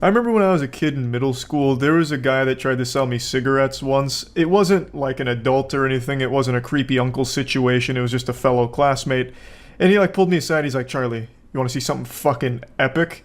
I remember when I was a kid in middle school, there was a guy that tried to sell me cigarettes once. It wasn't like an adult or anything, it wasn't a creepy uncle situation, it was just a fellow classmate. And he like pulled me aside, he's like, Charlie, you want to see something fucking epic?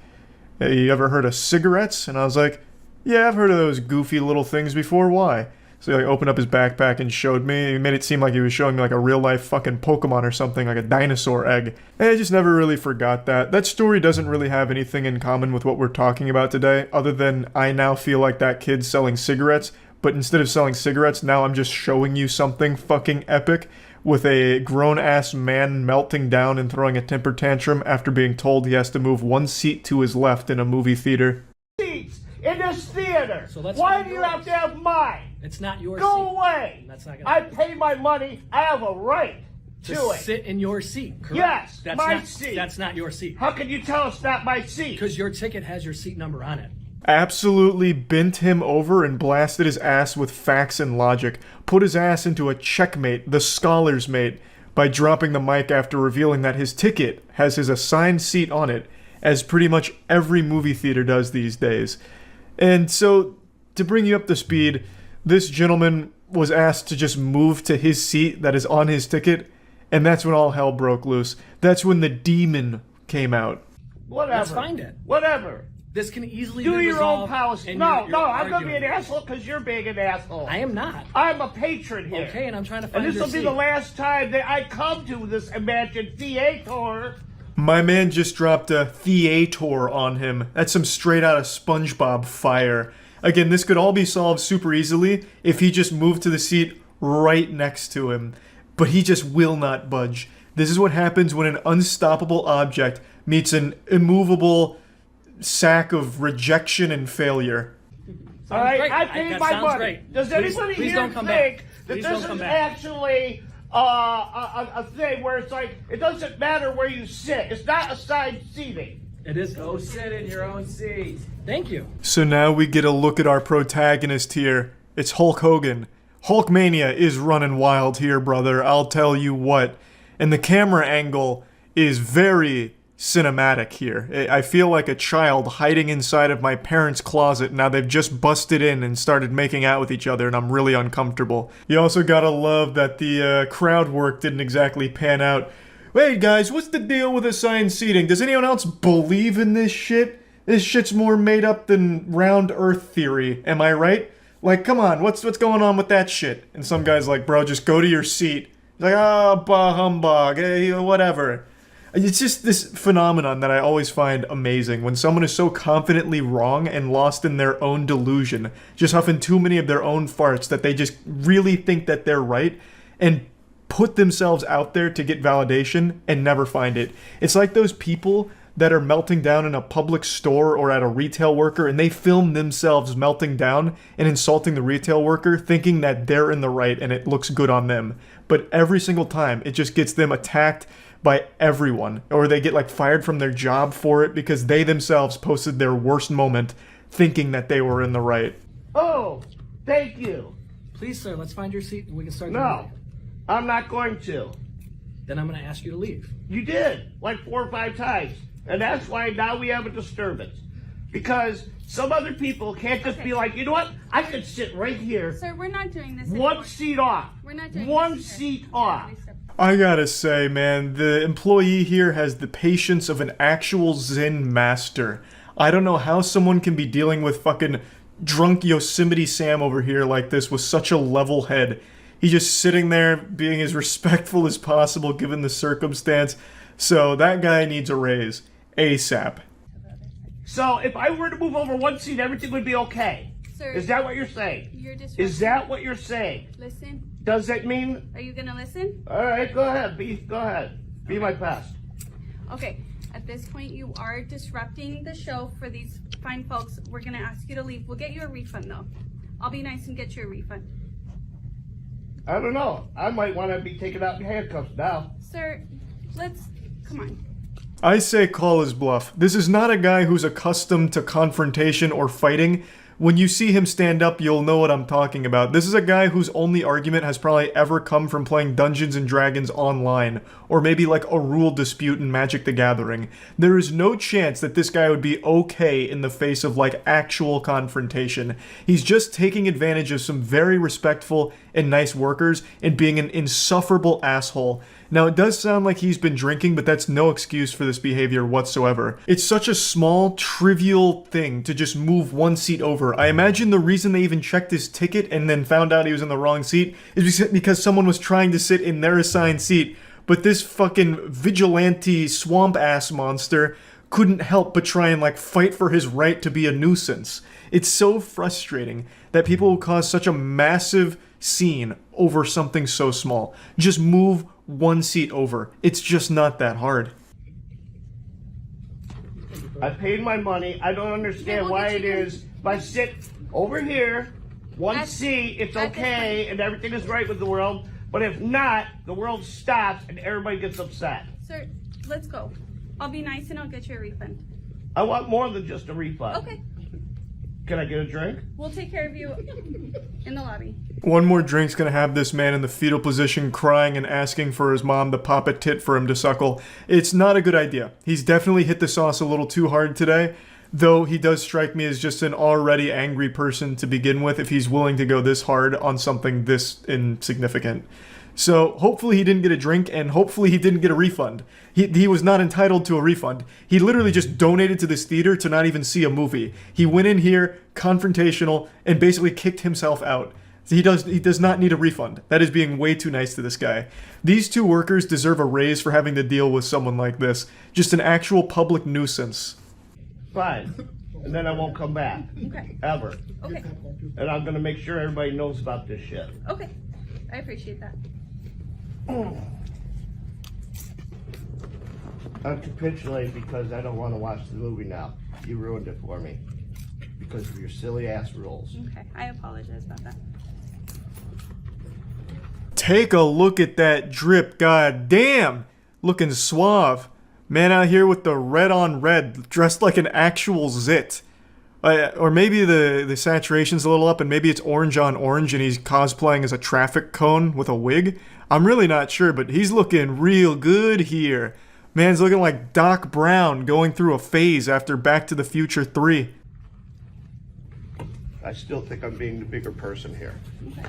You ever heard of cigarettes? And I was like, yeah, I've heard of those goofy little things before, why? So he like opened up his backpack and showed me. He made it seem like he was showing me like a real life fucking Pokemon or something, like a dinosaur egg. And I just never really forgot that. That story doesn't really have anything in common with what we're talking about today, other than I now feel like that kid's selling cigarettes, but instead of selling cigarettes, now I'm just showing you something fucking epic with a grown-ass man melting down and throwing a temper tantrum after being told he has to move one seat to his left in a movie theater. Seats in this theater. So why do you have to have mine? It's not your seat. Go away. That's not gonna I pay my money. I have a right to it. Sit in your seat, correct? Yes, that's my not, seat. That's not your seat. How can you tell it's not my seat? Because your ticket has your seat number on it. Absolutely bent him over and blasted his ass with facts and logic. Put his ass into a checkmate, the scholar's mate, by dropping the mic after revealing that his ticket has his assigned seat on it, as pretty much every movie theater does these days. And so, to bring you up to speed, this gentleman was asked to just move to his seat that is on his ticket, and that's when all hell broke loose. That's when the demon came out. Whatever. Let's find it. Whatever. This can easily Do be your own resolved. policy. and No, you're I'm going to be an arguing. asshole because you're being an asshole. I am not. I'm a patron here. Okay, and I'm trying to find And this your will be seat. the last time that I come to this imagined theater. My man just dropped a theater on him. That's some straight out of SpongeBob fire. Again, this could all be solved super easily if he just moved to the seat right next to him. But he just will not budge. This is what happens when an unstoppable object meets an immovable sack of rejection and failure. All right, great. I paid That my sounds money. great. Does anybody please here don't come think back. that Please this don't is come back. actually a thing where it's like, it doesn't matter where you sit. It's not assigned seating. It is. Go sit in your own seat. Thank you. So now we get a look at our protagonist here. It's Hulk Hogan. Hulkmania is running wild here, brother. I'll tell you what. And the camera angle is very cinematic here. I feel like a child hiding inside of my parents' closet. Now they've just busted in and started making out with each other, and I'm really uncomfortable. You also gotta love that the crowd work didn't exactly pan out. Wait, guys, what's the deal with assigned seating? Does anyone else believe in this shit? This shit's more made up than round earth theory, am I right? Like, come on, what's going on with that shit? And some guy's like, bro, just go to your seat. He's like, oh, bah humbug, whatever. It's just this phenomenon that I always find amazing, when someone is so confidently wrong and lost in their own delusion, just huffing too many of their own farts that they just really think that they're right, and put themselves out there to get validation and never find it. It's like those people that are melting down in a public store or at a retail worker, and they film themselves melting down and insulting the retail worker, thinking that they're in the right and it looks good on them. But every single time, it just gets them attacked by everyone, or they get like fired from their job for it because they themselves posted their worst moment thinking that they were in the right. Oh, thank you. Please, sir, let's find your seat and we can start the No, meeting. I'm not going to. Then I'm going to ask you to leave. You did, like 4 or 5 times. And that's why now we have a disturbance. Because some other people can't just be like, you know what? I could sit right here, Sir, we're not doing this one anymore. seat off. We're not doing One this. seat off. I gotta say, man, the employee here has the patience of an actual Zen master. I don't know how someone can be dealing with fucking drunk Yosemite Sam over here like this with such a level head. He's just sitting there being as respectful as possible given the circumstance. So that guy needs a raise. ASAP. So if I were to move over one seat, everything would be okay. Sir, Is that what you're saying? you're disrupting. Is that what you're saying? Listen. Does that mean? Are you gonna listen? All right, go ahead. Go ahead. Be my pest. Okay. At this point, you are disrupting the show for these fine folks. We're gonna ask you to leave. We'll get you a refund, though. I'll be nice and get you a refund. I don't know. I might want to be taken out in handcuffs now. Sir, come on. I say call his bluff. This is not a guy who's accustomed to confrontation or fighting, When you see him stand up, you'll know what I'm talking about. This is a guy whose only argument has probably ever come from playing Dungeons and Dragons online, or maybe like a rule dispute in Magic the Gathering. There is no chance that this guy would be okay in the face of like actual confrontation. He's just taking advantage of some very respectful and nice workers and being an insufferable asshole. Now, it does sound like he's been drinking, but that's no excuse for this behavior whatsoever. It's such a small, trivial thing to just move one seat over. I imagine the reason they even checked his ticket and then found out he was in the wrong seat is because someone was trying to sit in their assigned seat, but this fucking vigilante swamp-ass monster couldn't help but try and like fight for his right to be a nuisance. It's so frustrating that people will cause such a massive scene over something so small. Just move one seat over. It's just not that hard. I paid my money. I don't understand we'll why get it you is. If I sit over here, one seat, it's at this okay, point. and everything is right with the world. But if not, the world stops and everybody gets upset. Sir, let's go. I'll be nice and I'll get you a refund. I want more than just a refund. Okay. Can I get a drink? We'll take care of you in the lobby. One more drink's gonna have this man in the fetal position crying and asking for his mom to pop a tit for him to suckle. It's not a good idea. He's definitely hit the sauce a little too hard today, though he does strike me as just an already angry person to begin with if he's willing to go this hard on something this insignificant. So hopefully he didn't get a drink, and hopefully he didn't get a refund. He was not entitled to a refund. He literally just donated to this theater to not even see a movie. He went in here, confrontational, and basically kicked himself out. He does not need a refund. That is being way too nice to this guy. These two workers deserve a raise for having to deal with someone like this. Just an actual public nuisance. Fine. And then I won't come back. Okay. Ever. Okay. And I'm gonna make sure everybody knows about this shit. Okay. I appreciate that. I'm capitulating because I don't want to watch the movie now. You ruined it for me. Because of your silly ass rules. Okay. I apologize about that. Take a look at that drip, god damn! Looking suave. Man out here with the red on red, dressed like an actual zit. Or maybe the saturation's a little up and maybe it's orange on orange and he's cosplaying as a traffic cone with a wig. I'm really not sure, but he's looking real good here. Man's looking like Doc Brown going through a phase after Back to the Future 3. I still think I'm being the bigger person here. Okay.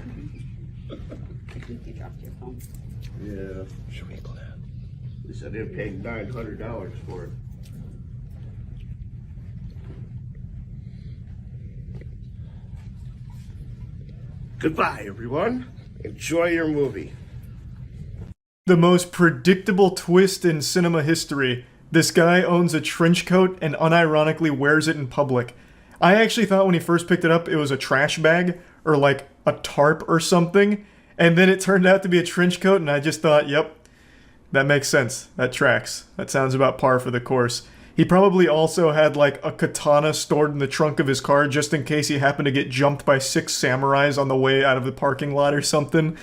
I think you dropped your phone. Yeah. Should we go down? At least I didn't pay $900 for it. Goodbye, everyone. Enjoy your movie. The most predictable twist in cinema history. This guy owns a trench coat and unironically wears it in public. I actually thought when he first picked it up it was a trash bag or like a tarp or something, and then it turned out to be a trench coat and I just thought, yep, that makes sense. That tracks. That sounds about par for the course. He probably also had like a katana stored in the trunk of his car just in case he happened to get jumped by 6 samurais on the way out of the parking lot or something.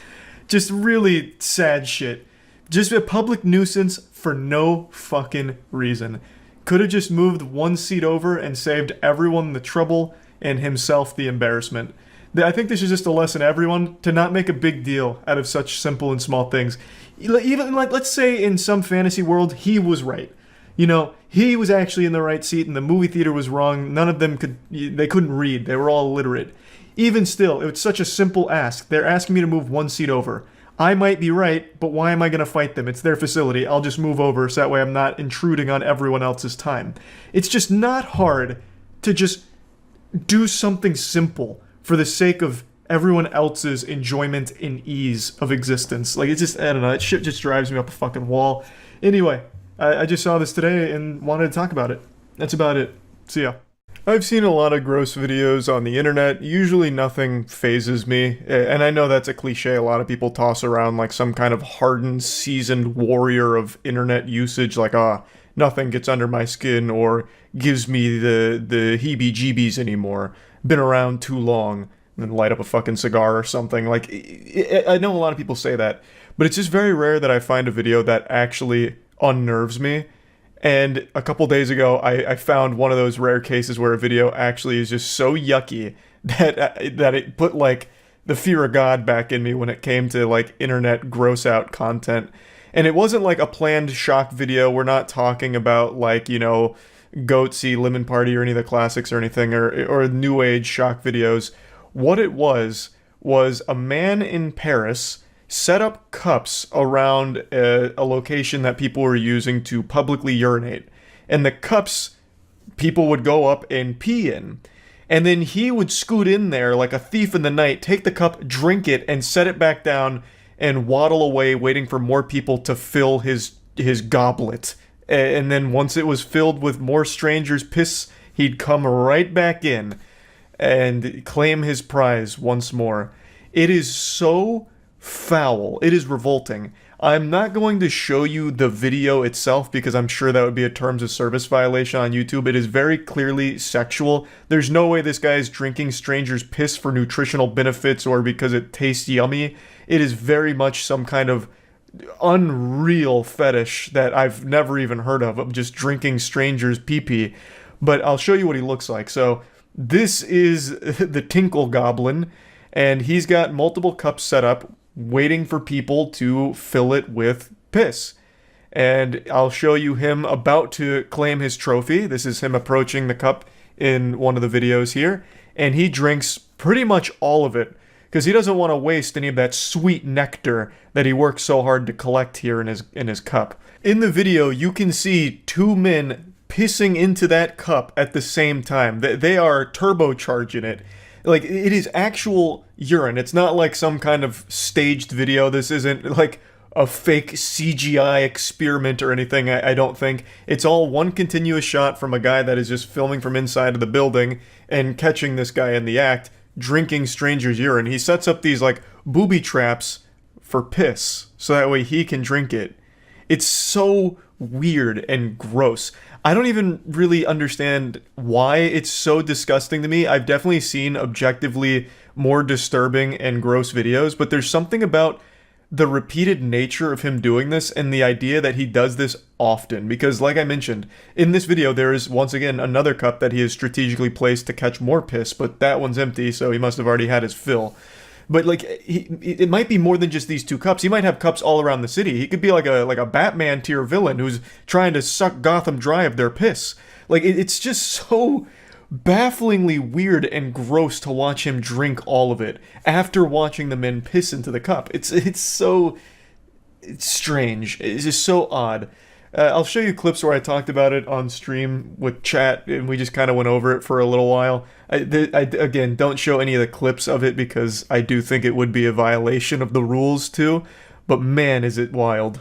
Just really sad shit. Just a public nuisance for no fucking reason. Could have just moved one seat over and saved everyone the trouble and himself the embarrassment. I think this is just a lesson to everyone to not make a big deal out of such simple and small things. Even like, let's say in some fantasy world he was right. You know, he was actually in the right seat and the movie theater was wrong. None of them couldn't read. They were all illiterate. Even still, it's such a simple ask. They're asking me to move one seat over. I might be right, but why am I going to fight them? It's their facility. I'll just move over so that way I'm not intruding on everyone else's time. It's just not hard to just do something simple for the sake of everyone else's enjoyment and ease of existence. Like, it's just, I don't know, that shit just drives me up a fucking wall. Anyway, I just saw this today and wanted to talk about it. That's about it. See ya. I've seen a lot of gross videos on the internet. Usually nothing phases me. And I know that's a cliche a lot of people toss around like some kind of hardened, seasoned warrior of internet usage. Like, nothing gets under my skin or gives me the heebie-jeebies anymore. Been around too long. And light up a fucking cigar or something. Like, I know a lot of people say that. But it's just very rare that I find a video that actually unnerves me. And a couple days ago, I found one of those rare cases where a video actually is just so yucky that it put like the fear of God back in me when it came to like internet gross out content. And it wasn't like a planned shock video. We're not talking about like, you know, Goatsy, Lemon Party, or any of the classics or anything, or new age shock videos. What it was a man in Paris set up cups around a location that people were using to publicly urinate. And the cups people would go up and pee in. And then he would scoot in there like a thief in the night, take the cup, drink it, and set it back down and waddle away, waiting for more people to fill his goblet. And then once it was filled with more strangers' piss, he'd come right back in and claim his prize once more. It is so foul. It is revolting. I'm not going to show you the video itself because I'm sure that would be a terms of service violation on YouTube. It is very clearly sexual. There's no way this guy is drinking strangers' piss for nutritional benefits or because it tastes yummy. It is very much some kind of unreal fetish that I've never even heard of just drinking strangers' pee-pee. But I'll show you what he looks like. So this is the Tinkle Goblin, and he's got multiple cups set up waiting for people to fill it with piss. And I'll show you him about to claim his trophy. This is him approaching the cup in one of the videos here. And he drinks pretty much all of it because he doesn't want to waste any of that sweet nectar that he works so hard to collect here in his cup. In the video, you can see two men pissing into that cup at the same time. They are turbocharging it. Like, it is actual urine. It's not like some kind of staged video. This isn't like a fake CGI experiment or anything, I don't think. It's all one continuous shot from a guy that is just filming from inside of the building and catching this guy in the act, drinking strangers' urine. He sets up these, like, booby traps for piss, so that way he can drink it. It's so weird and gross. I don't even really understand why it's so disgusting to me. I've definitely seen objectively more disturbing and gross videos, but there's something about the repeated nature of him doing this and the idea that he does this often. Because like I mentioned, in this video there is once again another cup that he has strategically placed to catch more piss, but that one's empty, so he must have already had his fill. But like, it might be more than just these two cups. He might have cups all around the city. He could be like a Batman tier villain who's trying to suck Gotham dry of their piss. Like, it's just so bafflingly weird and gross to watch him drink all of it after watching the men piss into the cup. It's strange. It's just so odd. I'll show you clips where I talked about it on stream with chat, and we just kind of went over it for a little while. Again, don't show any of the clips of it because I do think it would be a violation of the rules too, but man, is it wild.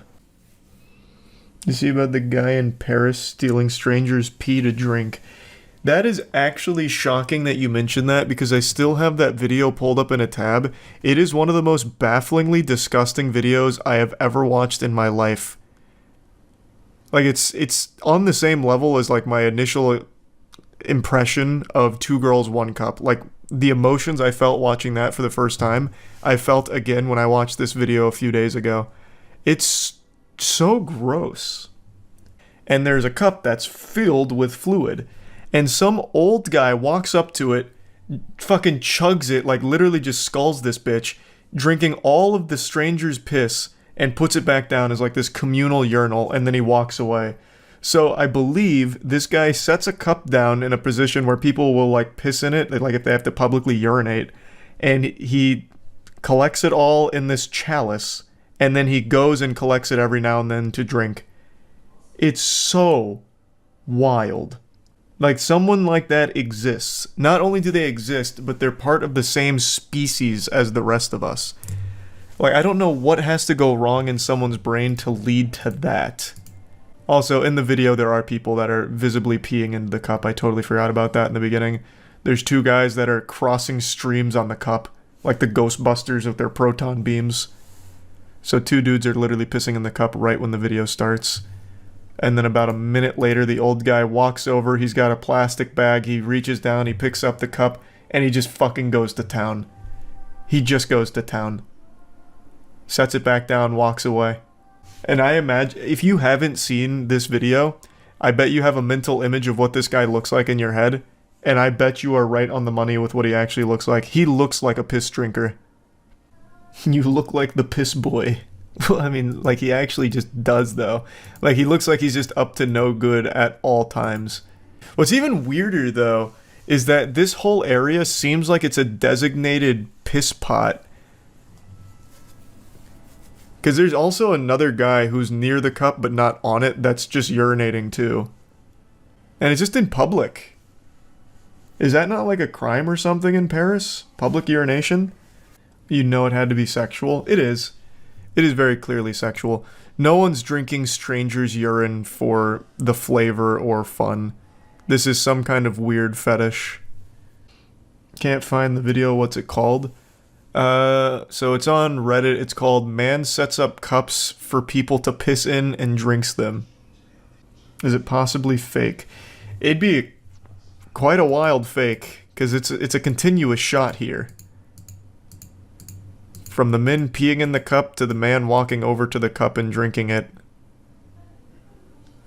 You see about the guy in Paris stealing strangers' pee to drink? That is actually shocking that you mentioned that because I still have that video pulled up in a tab. It is one of the most bafflingly disgusting videos I have ever watched in my life. Like, it's on the same level as, like, my initial impression of Two Girls, One Cup. Like, the emotions I felt watching that for the first time, I felt again when I watched this video a few days ago. It's so gross. And there's a cup that's filled with fluid. And some old guy walks up to it, fucking chugs it, like literally just skulls this bitch, drinking all of the stranger's piss, and puts it back down as like this communal urinal, and then he walks away. So I believe this guy sets a cup down in a position where people will like piss in it, like if they have to publicly urinate, and he collects it all in this chalice, and then he goes and collects it every now and then to drink. It's so wild. Like, someone like that exists. Not only do they exist, but they're part of the same species as the rest of us. Like, I don't know what has to go wrong in someone's brain to lead to that. Also, in the video, there are people that are visibly peeing into the cup. I totally forgot about that in the beginning. There's two guys that are crossing streams on the cup, like the Ghostbusters with their proton beams. So two dudes are literally pissing in the cup right when the video starts. And then about a minute later, the old guy walks over, he's got a plastic bag, he reaches down, he picks up the cup, and he just fucking goes to town. He just goes to town. Sets it back down, walks away. And I imagine, if you haven't seen this video, I bet you have a mental image of what this guy looks like in your head, and I bet you are right on the money with what he actually looks like. He looks like a piss drinker. You look like the piss boy. Well, I mean, like, he actually just does, though. Like, he looks like he's just up to no good at all times. What's even weirder, though, is that this whole area seems like it's a designated piss pot. Because there's also another guy who's near the cup but not on it that's just urinating, too. And it's just in public. Is that not like a crime or something in Paris? Public urination? You know it had to be sexual. It is. It is very clearly sexual. No one's drinking strangers' urine for the flavor or fun. This is some kind of weird fetish. Can't find the video. What's it called? So it's on Reddit. It's called "Man Sets Up Cups for People to Piss In and Drinks Them." Is it possibly fake? It'd be quite a wild fake, because it's a continuous shot here. From the men peeing in the cup to the man walking over to the cup and drinking it.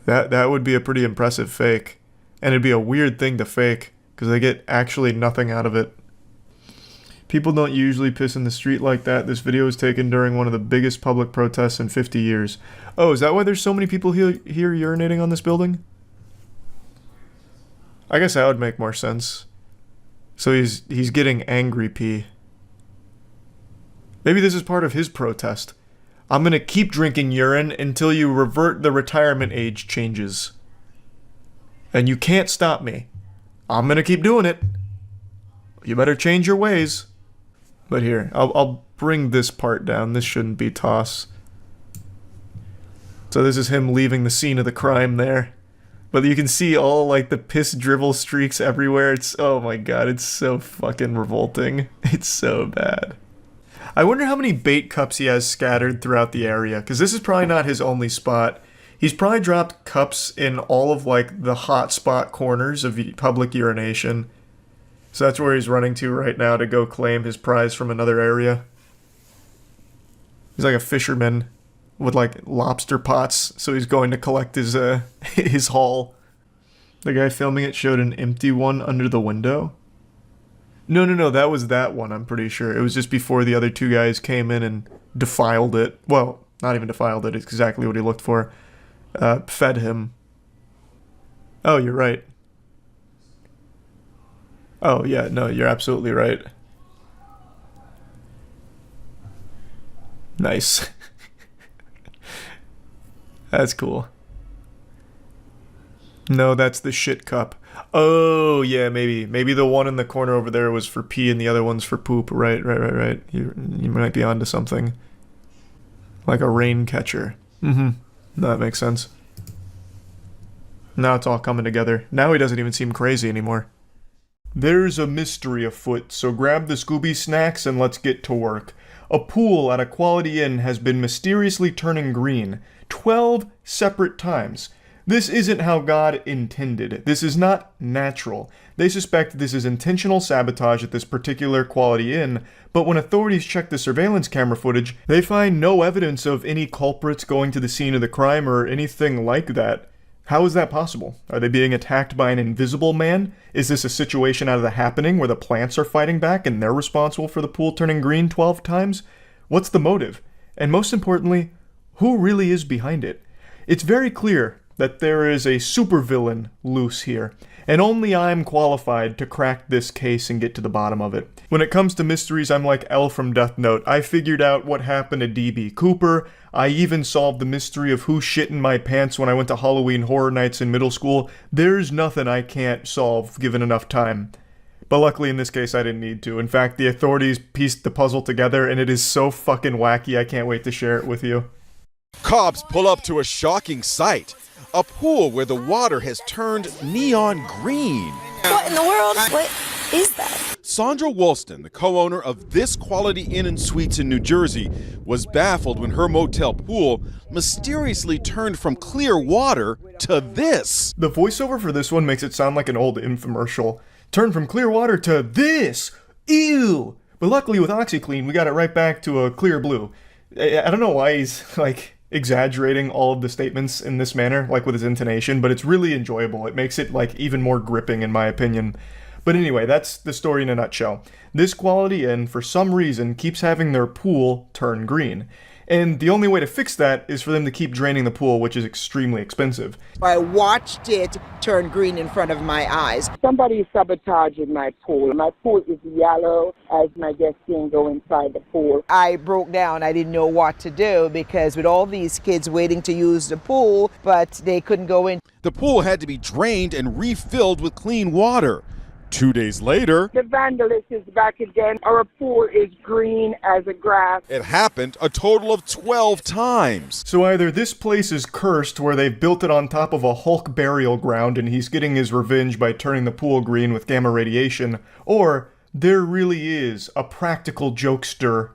That would be a pretty impressive fake. And it'd be a weird thing to fake, because they get actually nothing out of it. People don't usually piss in the street like that. This video was taken during one of the biggest public protests in 50 years. Oh, is that why there's so many people here urinating on this building? I guess that would make more sense. So he's getting angry pee. Maybe this is part of his protest. I'm gonna keep drinking urine until you revert the retirement age changes. And you can't stop me. I'm gonna keep doing it. You better change your ways. But here, I'll bring this part down. This shouldn't be toss. So this is him leaving the scene of the crime there. But you can see all, like, the piss drivel streaks everywhere. It's, oh my god, it's so fucking revolting. It's so bad. I wonder how many bait cups he has scattered throughout the area, because this is probably not his only spot. He's probably dropped cups in all of, like, the hot spot corners of public urination. So that's where he's running to right now to go claim his prize from another area. He's like a fisherman with, like, lobster pots, so he's going to collect his his haul. The guy filming it showed an empty one under the window. No, that was that one, I'm pretty sure. It was just before the other two guys came in and defiled it. Well, not even defiled it, it's exactly what he looked for. Fed him. Oh, you're right. Oh, yeah, no, you're absolutely right. Nice. That's cool. No, that's the shit cup. Oh, yeah, maybe. Maybe the one in the corner over there was for pee and the other one's for poop. Right. You might be onto something. Like a rain catcher. Mm-hmm. No, that makes sense. Now it's all coming together. Now he doesn't even seem crazy anymore. There's a mystery afoot, so grab the Scooby snacks and let's get to work. A pool at a Quality Inn has been mysteriously turning green 12 separate times. This isn't how God intended. This is not natural. They suspect this is intentional sabotage at this particular Quality Inn, but when authorities check the surveillance camera footage, they find no evidence of any culprits going to the scene of the crime or anything like that. How is that possible? Are they being attacked by an invisible man? Is this a situation out of The Happening where the plants are fighting back and they're responsible for the pool turning green 12 times? What's the motive? And most importantly, who really is behind it? It's very clear that there is a supervillain loose here, and only I'm qualified to crack this case and get to the bottom of it. When it comes to mysteries, I'm like L from Death Note. I figured out what happened to D.B. Cooper. I even solved the mystery of who shit in my pants when I went to Halloween Horror Nights in middle school. There's nothing I can't solve given enough time. But luckily in this case I didn't need to. In fact, the authorities pieced the puzzle together and it is so fucking wacky I can't wait to share it with you. Cops pull up to a shocking sight. A pool where the water has turned neon green. What in the world? What is that? Sandra Woolston, the co-owner of this Quality Inn and Suites in New Jersey, was baffled when her motel pool mysteriously turned from clear water to this. The voiceover for this one makes it sound like an old infomercial. Turn from clear water to this! Ew! But luckily with OxyClean, we got it right back to a clear blue. I don't know why he's, like, exaggerating all of the statements in this manner, like with his intonation, but it's really enjoyable. It makes it like even more gripping in my opinion. But anyway, that's the story in a nutshell. This Quality Inn, for some reason, keeps having their pool turn green. And the only way to fix that is for them to keep draining the pool, which is extremely expensive. I watched it turn green in front of my eyes. Somebody is sabotaging my pool. My pool is yellow as my guests can't go inside the pool. I broke down. I didn't know what to do because with all these kids waiting to use the pool, but they couldn't go in. The pool had to be drained and refilled with clean water. 2 days later, The vandalist is back again. Our pool is green as a grass. it happened a total of 12 times. So either this place is cursed, where they've built it on top of a Hulk burial ground and he's getting his revenge by turning the pool green with gamma radiation, or there really is a practical jokester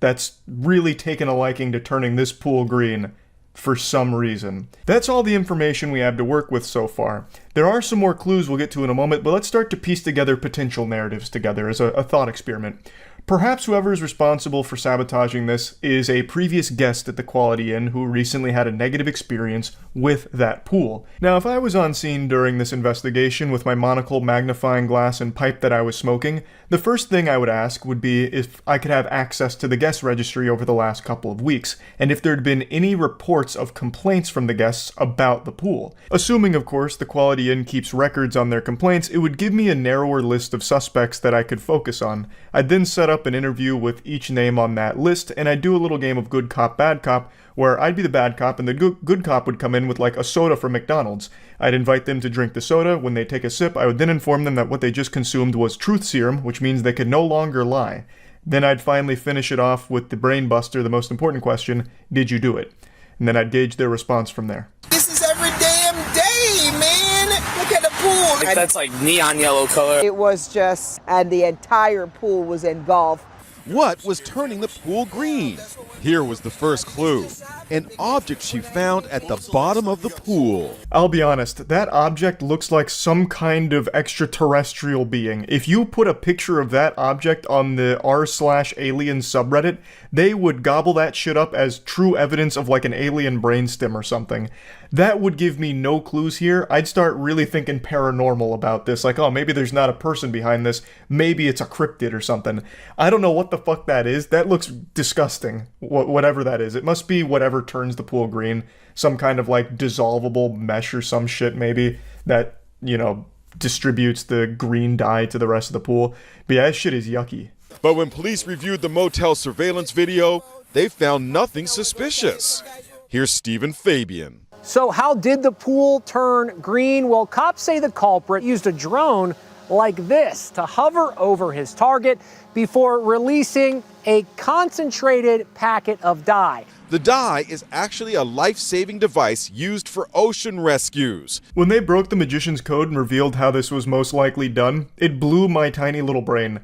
that's really taken a liking to turning this pool green for some reason. That's all the information we have to work with so far. There are some more clues we'll get to in a moment, but let's start to piece together potential narratives together as a thought experiment. Perhaps whoever is responsible for sabotaging this is a previous guest at the Quality Inn who recently had a negative experience with that pool. Now, if I was on scene during this investigation with my monocle, magnifying glass, and pipe that I was smoking, the first thing I would ask would be if I could have access to the guest registry over the last couple of weeks, and if there'd been any reports of complaints from the guests about the pool. Assuming, of course, the Quality Inn keeps records on their complaints, it would give me a narrower list of suspects that I could focus on. I'd then set up an interview with each name on that list, and I'd do a little game of good cop, bad cop, where I'd be the bad cop and the good cop would come in with like a soda from McDonald's. I'd invite them to drink the soda. When they take a sip, I would then inform them that what they just consumed was truth serum, which means they could no longer lie. Then I'd finally finish it off with the brain buster, the most important question: did you do it? And then I'd gauge their response from there. This is every damn day, man. Look at the pool. That's like neon yellow color. It was just, and the entire pool was engulfed. What was turning the pool green? Here was the first clue. An object she found at the bottom of the pool. I'll be honest, that object looks like some kind of extraterrestrial being. If you put a picture of that object on the r/alien subreddit, they would gobble that shit up as true evidence of like an alien brainstem or something. That would give me no clues here. I'd start really thinking paranormal about this. Like, oh, maybe there's not a person behind this. Maybe it's a cryptid or something. I don't know what the fuck that is. That looks disgusting. Whatever that is. It must be whatever turns the pool green. Some kind of like dissolvable mesh or some shit maybe that, you know, distributes the green dye to the rest of the pool. But yeah, that shit is yucky. But when police reviewed the motel surveillance video, they found nothing suspicious. Here's Stephen Fabian. So how did the pool turn green? Well, cops say the culprit used a drone like this to hover over his target before releasing a concentrated packet of dye. The dye is actually a life-saving device used for ocean rescues. When they broke the magician's code and revealed how this was most likely done, it blew my tiny little brain.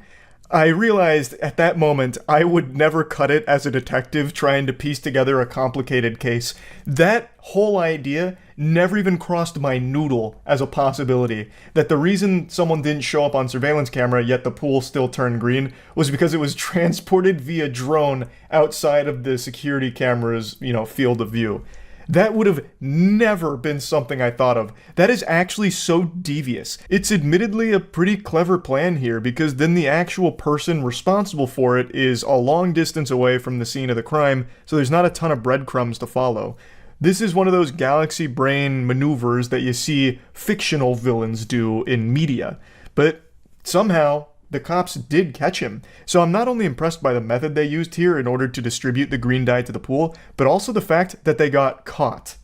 I realized at that moment I would never cut it as a detective trying to piece together a complicated case. That whole idea never even crossed my noodle as a possibility. That the reason someone didn't show up on surveillance camera yet the pool still turned green was because it was transported via drone outside of the security camera's, field of view. That would have never been something I thought of. That is actually so devious. It's admittedly a pretty clever plan here, because then the actual person responsible for it is a long distance away from the scene of the crime, so there's not a ton of breadcrumbs to follow. This is one of those galaxy brain maneuvers that you see fictional villains do in media. But somehow, the cops did catch him. So I'm not only impressed by the method they used here in order to distribute the green dye to the pool, but also the fact that they got caught.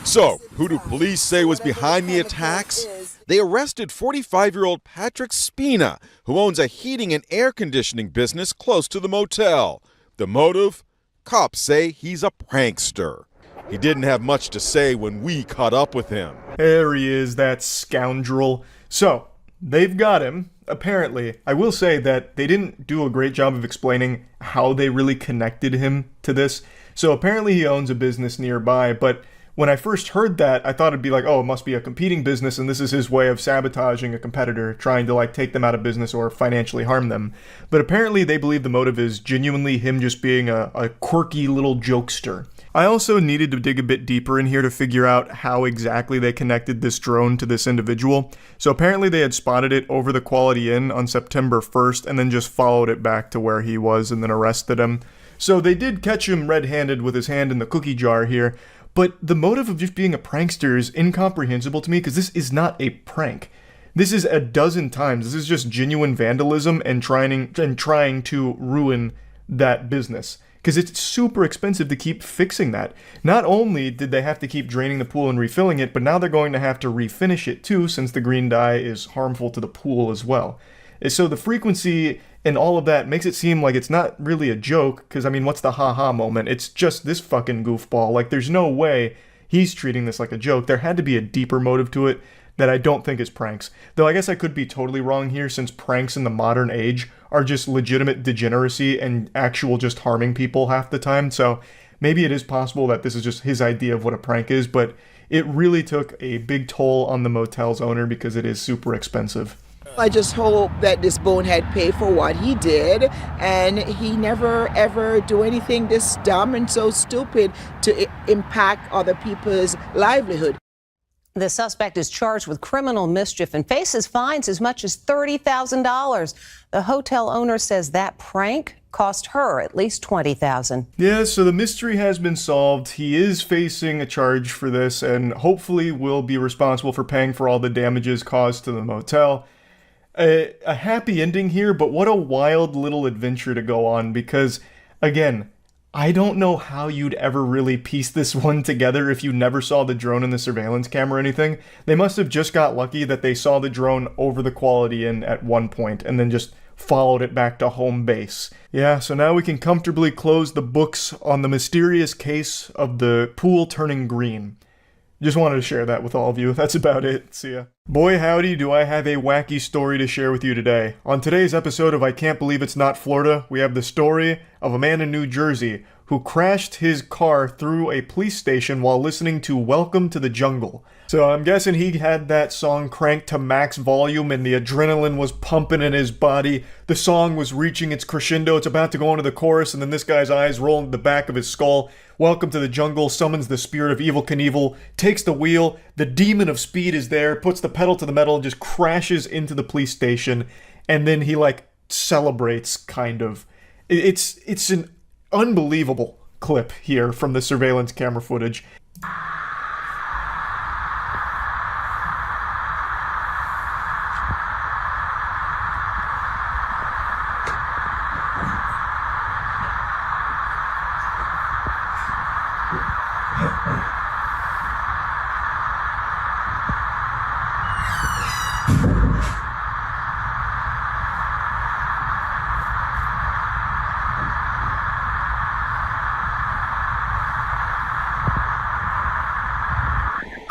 So, who do police say was behind the attacks? They arrested 45-year-old Patrick Spina, who owns a heating and air conditioning business close to the motel. The motive? Cops say he's a prankster. He didn't have much to say when we caught up with him. There he is, that scoundrel. So, they've got him. Apparently, I will say that they didn't do a great job of explaining how they really connected him to this. So apparently he owns a business nearby, but when I first heard that, I thought it'd be like, oh, it must be a competing business and this is his way of sabotaging a competitor, trying to take them out of business or financially harm them. But apparently they believe the motive is genuinely him just being a quirky little jokester. I also needed to dig a bit deeper in here to figure out how exactly they connected this drone to this individual. So apparently they had spotted it over the Quality Inn on September 1st and then just followed it back to where he was and then arrested him. So they did catch him red-handed with his hand in the cookie jar here, but the motive of just being a prankster is incomprehensible to me because this is not a prank. This is a dozen times. This is just genuine vandalism and trying to ruin that business. Because it's super expensive to keep fixing that. Not only did they have to keep draining the pool and refilling it, but now they're going to have to refinish it too, since the green dye is harmful to the pool as well. So the frequency and all of that makes it seem like it's not really a joke, because I mean, what's the haha moment? It's just this fucking goofball. Like, there's no way he's treating this like a joke. There had to be a deeper motive to it that I don't think is pranks. Though I guess I could be totally wrong here, since pranks in the modern age are just legitimate degeneracy and actual just harming people half the time. So maybe it is possible that this is just his idea of what a prank is, but it really took a big toll on the motel's owner because it is super expensive. I just hope that this bonehead pay for what he did, and he never ever do anything this dumb and so stupid to impact other people's livelihood. The suspect is charged with criminal mischief and faces fines as much as $30,000. The hotel owner says that prank cost her at least $20,000. Yeah, so the mystery has been solved. He is facing a charge for this and hopefully will be responsible for paying for all the damages caused to the motel. A happy ending here, but what a wild little adventure to go on because, again, I don't know how you'd ever really piece this one together if you never saw the drone in the surveillance camera or anything. They must have just got lucky that they saw the drone over the Quality Inn at one point and then just followed it back to home base. Yeah, so now we can comfortably close the books on the mysterious case of the pool turning green. Just wanted to share that with all of you. That's about it. See ya. Boy howdy, do I have a wacky story to share with you today. On today's episode of I Can't Believe It's Not Florida, we have the story of a man in New Jersey who crashed his car through a police station while listening to Welcome to the Jungle. So I'm guessing he had that song cranked to max volume and the adrenaline was pumping in his body. The song was reaching its crescendo. It's about to go into the chorus and then this guy's eyes roll into the back of his skull. Welcome to the Jungle summons the spirit of Evel Knievel, takes the wheel, the demon of speed is there, puts the pedal to the metal, just crashes into the police station, and then he celebrates, kind of. It's an unbelievable clip here from the surveillance camera footage.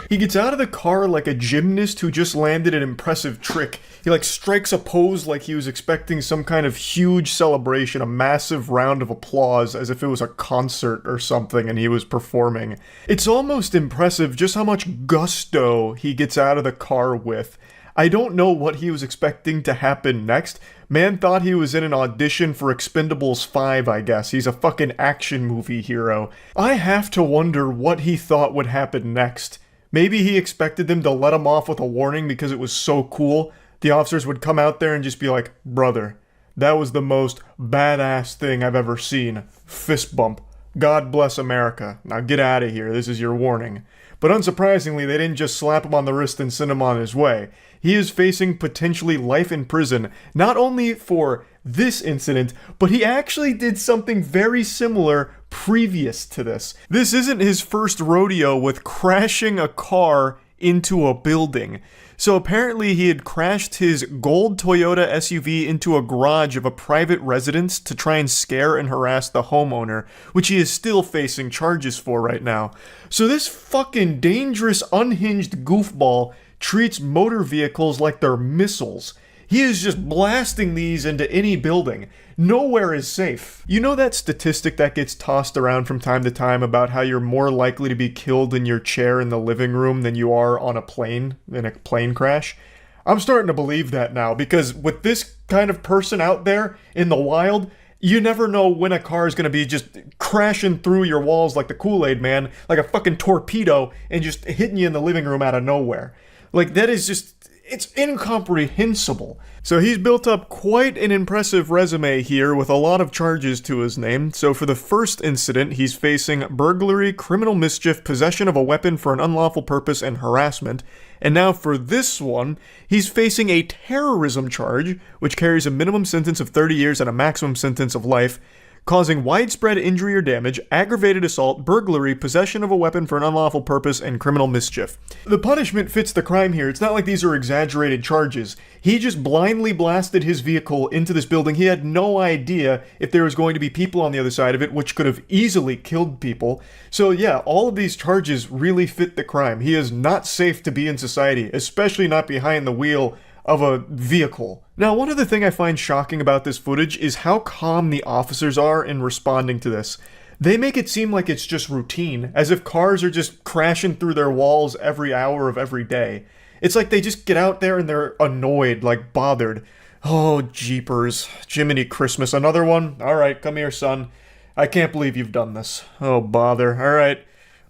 He gets out of the car like a gymnast who just landed an impressive trick. He strikes a pose like he was expecting some kind of huge celebration, a massive round of applause as if it was a concert or something and he was performing. It's almost impressive just how much gusto he gets out of the car with. I don't know what he was expecting to happen next. Man thought he was in an audition for Expendables 5, I guess. He's a fucking action movie hero. I have to wonder what he thought would happen next. Maybe he expected them to let him off with a warning because it was so cool. The officers would come out there and just be like, brother, that was the most badass thing I've ever seen. Fist bump. God bless America. Now get out of here. This is your warning. But unsurprisingly, they didn't just slap him on the wrist and send him on his way. He is facing potentially life in prison, not only for this incident, but he actually did something very similar previous to this. This isn't his first rodeo with crashing a car into a building. So apparently he had crashed his gold Toyota SUV into a garage of a private residence to try and scare and harass the homeowner, which he is still facing charges for right now. So this fucking dangerous, unhinged goofball treats motor vehicles like they're missiles. He is just blasting these into any building. Nowhere is safe. You know that statistic that gets tossed around from time to time about how you're more likely to be killed in your chair in the living room than you are on a plane, in a plane crash? I'm starting to believe that now, because with this kind of person out there in the wild, You never know when a car is going to be just crashing through your walls like the Kool-Aid Man, like a fucking torpedo, and just hitting you in the living room out of nowhere. Like, that is just, it's incomprehensible. So he's built up quite an impressive resume here with a lot of charges to his name. So for the first incident, he's facing burglary, criminal mischief, possession of a weapon for an unlawful purpose, and harassment. And now for this one, he's facing a terrorism charge, which carries a minimum sentence of 30 years and a maximum sentence of life, causing widespread injury or damage, aggravated assault, burglary, possession of a weapon for an unlawful purpose, and criminal mischief. The punishment fits the crime here. It's not like these are exaggerated charges. He just blindly blasted his vehicle into this building. He had no idea if there was going to be people on the other side of it, which could have easily killed people. So yeah, all of these charges really fit the crime. He is not safe to be in society, especially not behind the wheel of a vehicle. Now, one other thing I find shocking about this footage is how calm the officers are in responding to this. They make it seem like it's just routine, as if cars are just crashing through their walls every hour of every day. It's like they just get out there and they're annoyed, like bothered. Oh, jeepers. Jiminy Christmas, another one? Alright, come here, son. I can't believe you've done this. Oh, bother. Alright,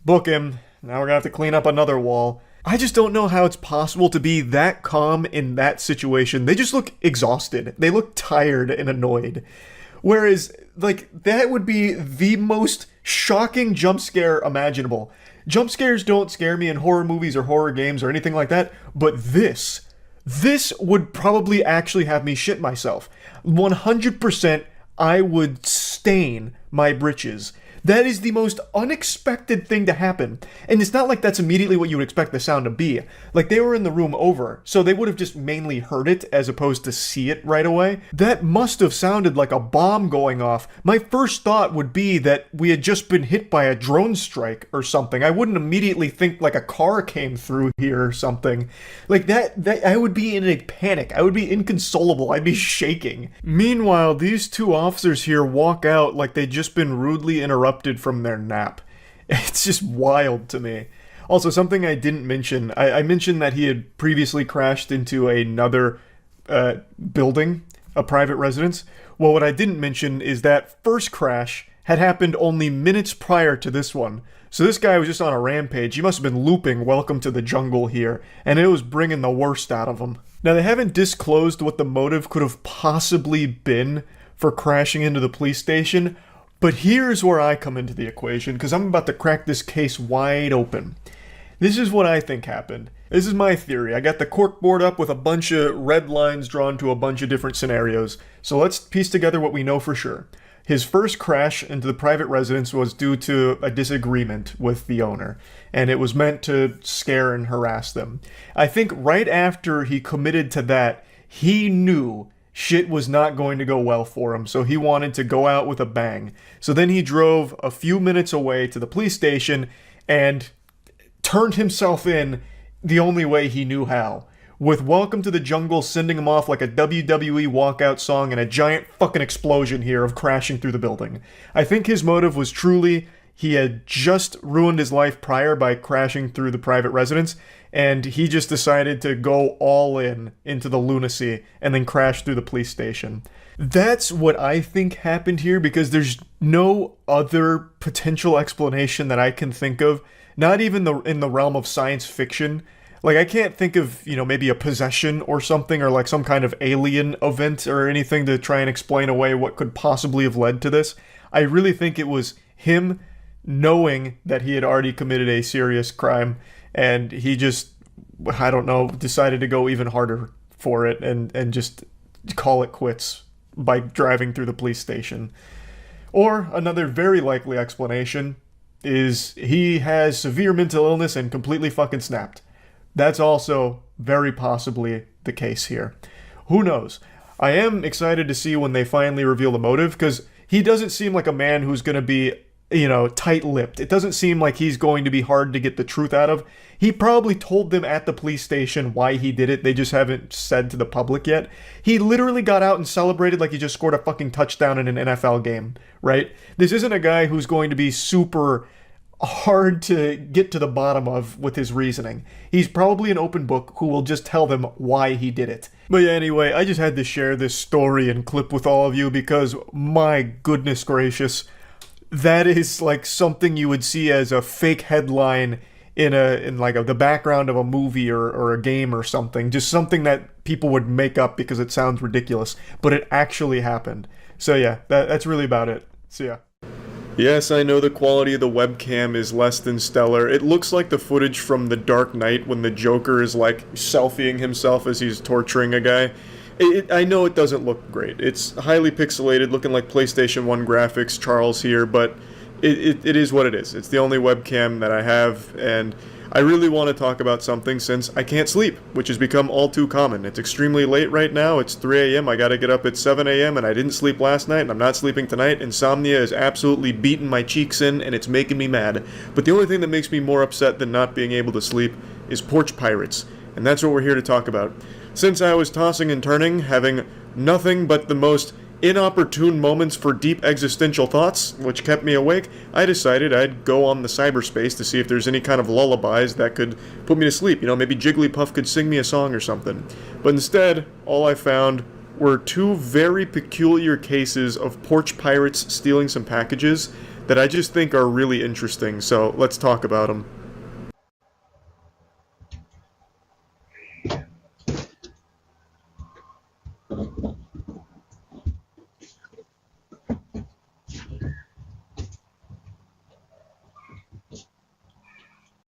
book him. Now we're gonna have to clean up another wall. I just don't know how it's possible to be that calm in that situation. They just look exhausted. They look tired and annoyed. Whereas, like, that would be the most shocking jump scare imaginable. Jump scares don't scare me in horror movies or horror games or anything like that, but this would probably actually have me shit myself. 100% I would stain my britches. That is the most unexpected thing to happen. And it's not like that's immediately what you would expect the sound to be. Like, they were in the room over, so they would have just mainly heard it as opposed to see it right away. That must have sounded like a bomb going off. My first thought would be that we had just been hit by a drone strike or something. I wouldn't immediately think like a car came through here or something. Like that I would be in a panic. I would be inconsolable. I'd be shaking. Meanwhile, these two officers here walk out like they'd just been rudely interrupted from their nap. It's just wild to me. Also, something I didn't mention, I mentioned that he had previously crashed into another building, a private residence. Well, what I didn't mention is that first crash had happened only minutes prior to this one. So this guy was just on a rampage. He must have been looping Welcome to the Jungle here, and it was bringing the worst out of him. Now, they haven't disclosed what the motive could have possibly been for crashing into the police station, but here's where I come into the equation, because I'm about to crack this case wide open. This is what I think happened. This is my theory. I got the corkboard up with a bunch of red lines drawn to a bunch of different scenarios. So let's piece together what we know for sure. His first crash into the private residence was due to a disagreement with the owner, and it was meant to scare and harass them. I think right after he committed to that, he knew shit was not going to go well for him, so he wanted to go out with a bang. So then he drove a few minutes away to the police station and turned himself in the only way he knew how. With Welcome to the Jungle sending him off like a WWE walkout song and a giant fucking explosion here of crashing through the building. I think his motive was truly he had just ruined his life prior by crashing through the private residence, and he just decided to go all in into the lunacy and then crash through the police station. That's what I think happened here, because there's no other potential explanation that I can think of, not even in the realm of science fiction. Like, I can't think of, maybe a possession or something, or like some kind of alien event or anything to try and explain away what could possibly have led to this. I really think it was him knowing that he had already committed a serious crime, and he just, I don't know, decided to go even harder for it and just call it quits by driving through the police station. Or another very likely explanation is he has severe mental illness and completely fucking snapped. That's also very possibly the case here. Who knows? I am excited to see when they finally reveal the motive, because he doesn't seem like a man who's going to be, tight-lipped. It doesn't seem like he's going to be hard to get the truth out of. He probably told them at the police station why he did it. They just haven't said to the public yet. He literally got out and celebrated like he just scored a fucking touchdown in an NFL game, right? This isn't a guy who's going to be super hard to get to the bottom of with his reasoning. He's probably an open book who will just tell them why he did it. But yeah, anyway, I just had to share this story and clip with all of you because, my goodness gracious, that is like something you would see as a fake headline in the background of a movie or a game or something. Just something that people would make up because it sounds ridiculous, but it actually happened. So yeah, that's really about it. So yeah. Yes, I know the quality of the webcam is less than stellar. It looks like the footage from The Dark Knight when the Joker is like selfieing himself as he's torturing a guy. I know it doesn't look great. It's highly pixelated, looking like PlayStation 1 graphics, Charles here, but it is what it is. It's the only webcam that I have, and I really want to talk about something since I can't sleep, which has become all too common. It's extremely late right now. It's 3 a.m. I gotta get up at 7 a.m. and I didn't sleep last night and I'm not sleeping tonight. Insomnia is absolutely beating my cheeks in and it's making me mad. But the only thing that makes me more upset than not being able to sleep is Porch Pirates. And that's what we're here to talk about. Since I was tossing and turning, having nothing but the most inopportune moments for deep existential thoughts, which kept me awake, I decided I'd go on the cyberspace to see if there's any kind of lullabies that could put me to sleep. You know, maybe Jigglypuff could sing me a song or something. But instead, all I found were two very peculiar cases of porch pirates stealing some packages that I just think are really interesting, so let's talk about them.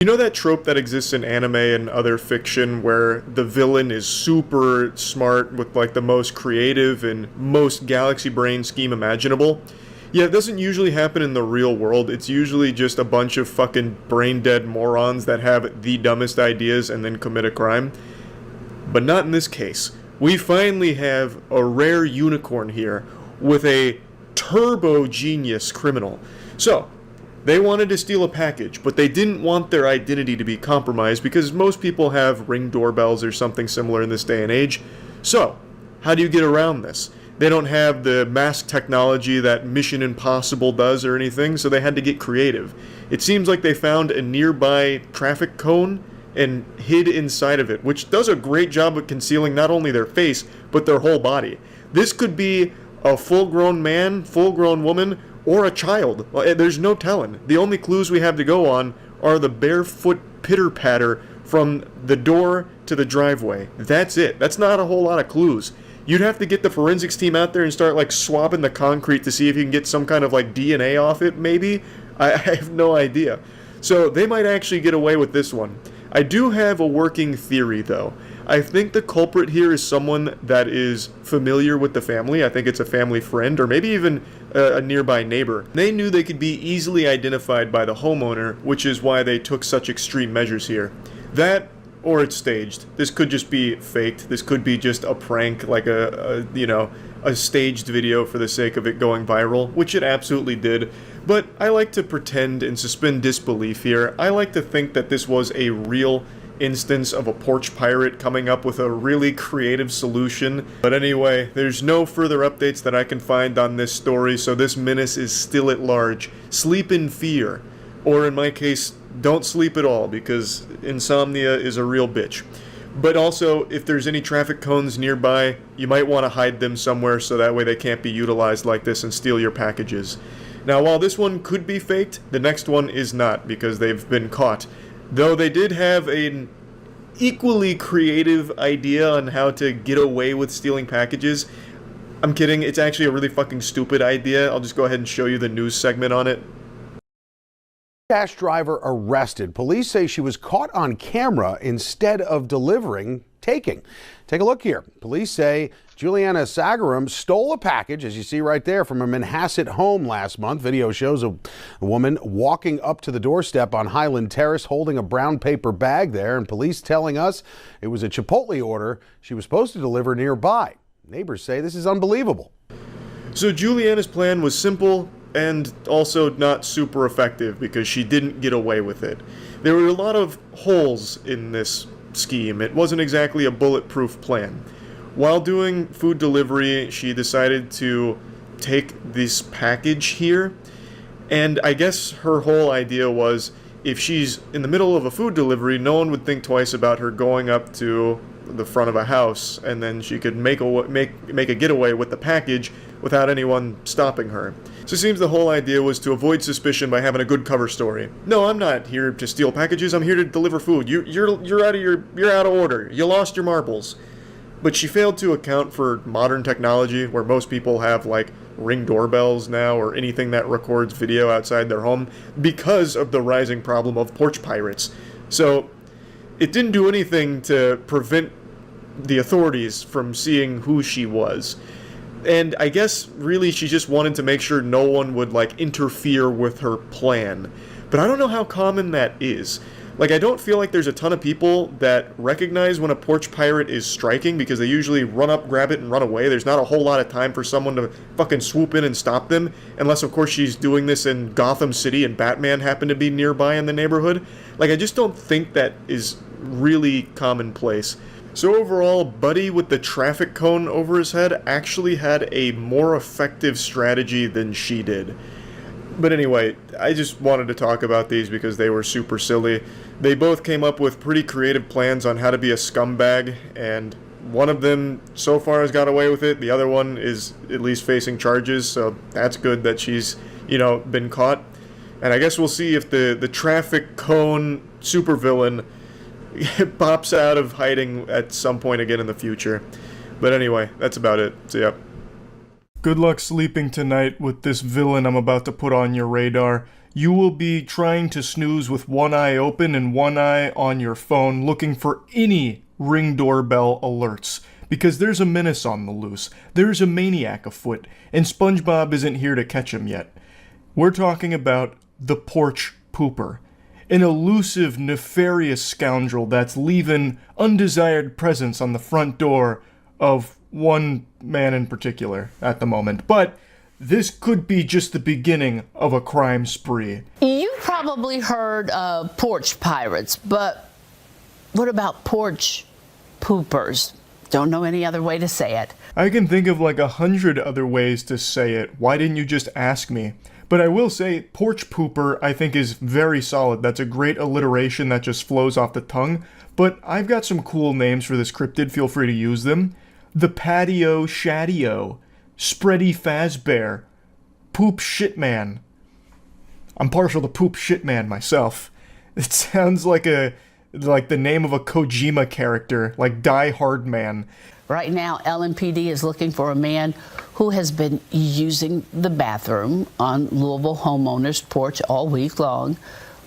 You know that trope that exists in anime and other fiction where the villain is super smart with like the most creative and most galaxy brain scheme imaginable? Yeah, it doesn't usually happen in the real world. It's usually just a bunch of fucking brain dead morons that have the dumbest ideas and then commit a crime. But not in this case. We finally have a rare unicorn here with a turbo genius criminal. So, they wanted to steal a package, but they didn't want their identity to be compromised because most people have Ring doorbells or something similar in this day and age. So, how do you get around this? They don't have the mask technology that Mission Impossible does or anything, so they had to get creative. It seems like they found a nearby traffic cone and hid inside of it, which does a great job of concealing not only their face, but their whole body. This could be a full-grown man, full-grown woman, or a child. There's no telling. The only clues we have to go on are the barefoot pitter-patter from the door to the driveway. That's it. That's not a whole lot of clues. You'd have to get the forensics team out there and start like swabbing the concrete to see if you can get some kind of like DNA off it, maybe? I have no idea. So they might actually get away with this one. I do have a working theory though. I think the culprit here is someone that is familiar with the family. I think it's a family friend or maybe even a nearby neighbor. They knew they could be easily identified by the homeowner, which is why they took such extreme measures here. That, or it's staged. This could just be faked. This could be just a prank, like a staged video for the sake of it going viral, which it absolutely did. But I like to pretend and suspend disbelief here. I like to think that this was a real instance of a porch pirate coming up with a really creative solution. But anyway, there's no further updates that I can find on this story, so this menace is still at large. Sleep in fear. Or in my case, don't sleep at all, because insomnia is a real bitch. But also, if there's any traffic cones nearby, you might want to hide them somewhere so that way they can't be utilized like this and steal your packages. Now, while this one could be faked, the next one is not, because they've been caught. Though they did have an equally creative idea on how to get away with stealing packages. I'm kidding, it's actually a really fucking stupid idea. I'll just go ahead and show you the news segment on it. Dash driver arrested. Police say she was caught on camera instead of delivering, taking. Take a look here. Police say Juliana Sagaram stole a package, as you see right there, from a Manhasset home last month. Video shows a woman walking up to the doorstep on Highland Terrace holding a brown paper bag there, and police telling us it was a Chipotle order she was supposed to deliver nearby. Neighbors say this is unbelievable. So Juliana's plan was simple and also not super effective because she didn't get away with it. There were a lot of holes in this scheme. It wasn't exactly a bulletproof plan. While doing food delivery, she decided to take this package here, And I guess her whole idea was, if she's in the middle of a food delivery, no one would think twice about her going up to the front of a house, and then she could make a getaway with the package without anyone stopping her. So it seems the whole idea was to avoid suspicion by having a good cover story. No, I'm not here to steal packages. I'm here to deliver food. You're out of order. You lost your marbles. But she failed to account for modern technology, where most people have like Ring doorbells now or anything that records video outside their home, because of the rising problem of porch pirates. So it didn't do anything to prevent the authorities from seeing who she was. And I guess really she just wanted to make sure no one would like interfere with her plan. But I don't know how common that is. Like, I don't feel like there's a ton of people that recognize when a porch pirate is striking, because they usually run up, grab it, and run away. There's not a whole lot of time for someone to fucking swoop in and stop them, unless, of course, she's doing this in Gotham City and Batman happened to be nearby in the neighborhood. Like, I just don't think that is really commonplace. So overall, Buddy with the traffic cone over his head actually had a more effective strategy than she did. But anyway, I just wanted to talk about these because they were super silly. They both came up with pretty creative plans on how to be a scumbag, and one of them so far has got away with it. The other one is at least facing charges, so that's good that she's, been caught. And I guess we'll see if the traffic cone supervillain pops out of hiding at some point again in the future. But anyway, that's about it. So yeah. Good luck sleeping tonight with this villain I'm about to put on your radar. You will be trying to snooze with one eye open and one eye on your phone, looking for any Ring doorbell alerts. Because there's a menace on the loose, there's a maniac afoot, and SpongeBob isn't here to catch him yet. We're talking about the Porch Pooper. An elusive, nefarious scoundrel that's leaving undesired presents on the front door of one man in particular at the moment. But this could be just the beginning of a crime spree. You probably heard of porch pirates, but what about porch poopers? Don't know any other way to say it. I can think of like 100 other ways to say it. Why didn't you just ask me? But I will say, porch pooper I think is very solid. That's a great alliteration that just flows off the tongue. But I've got some cool names for this cryptid. Feel free to use them. The Patio Shadio, Spready Fazbear, Poop Shitman. I'm partial to Poop Shitman myself. It sounds like the name of a Kojima character, like Die Hard Man. Right now, LMPD is looking for a man who has been using the bathroom on Louisville homeowner's porch all week long.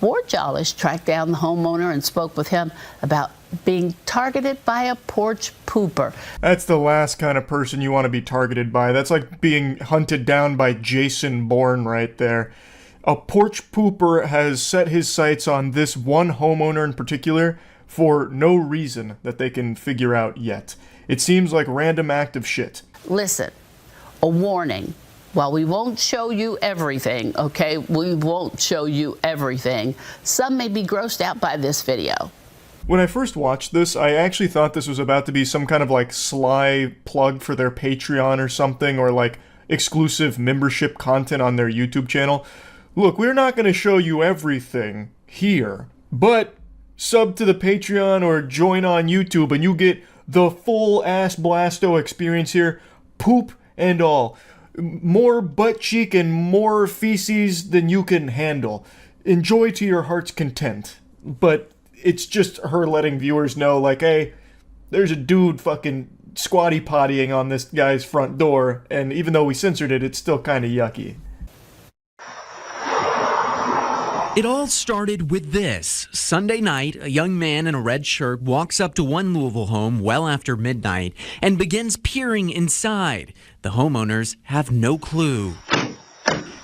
Ward Jollish tracked down the homeowner and spoke with him about being targeted by a porch pooper. That's the last kind of person you want to be targeted by. That's like being hunted down by Jason Bourne right there. A porch pooper has set his sights on this one homeowner in particular for no reason that they can figure out yet. It seems like random act of shit. Listen, a warning. While we won't show you everything, okay? We won't show you everything. Some may be grossed out by this video. When I first watched this, I actually thought this was about to be some kind of like sly plug for their Patreon or something, or like exclusive membership content on their YouTube channel. Look, we're not going to show you everything here, but sub to the Patreon or join on YouTube and you get the full ass blasto experience here, poop and all. More butt cheek and more feces than you can handle. Enjoy to your heart's content. But it's just her letting viewers know, like, hey, there's a dude fucking squatty pottying on this guy's front door, and even though we censored it, it's still kind of yucky. It all started with this. Sunday night, a young man in a red shirt walks up to one Louisville home well after midnight and begins peering inside. The homeowners have no clue.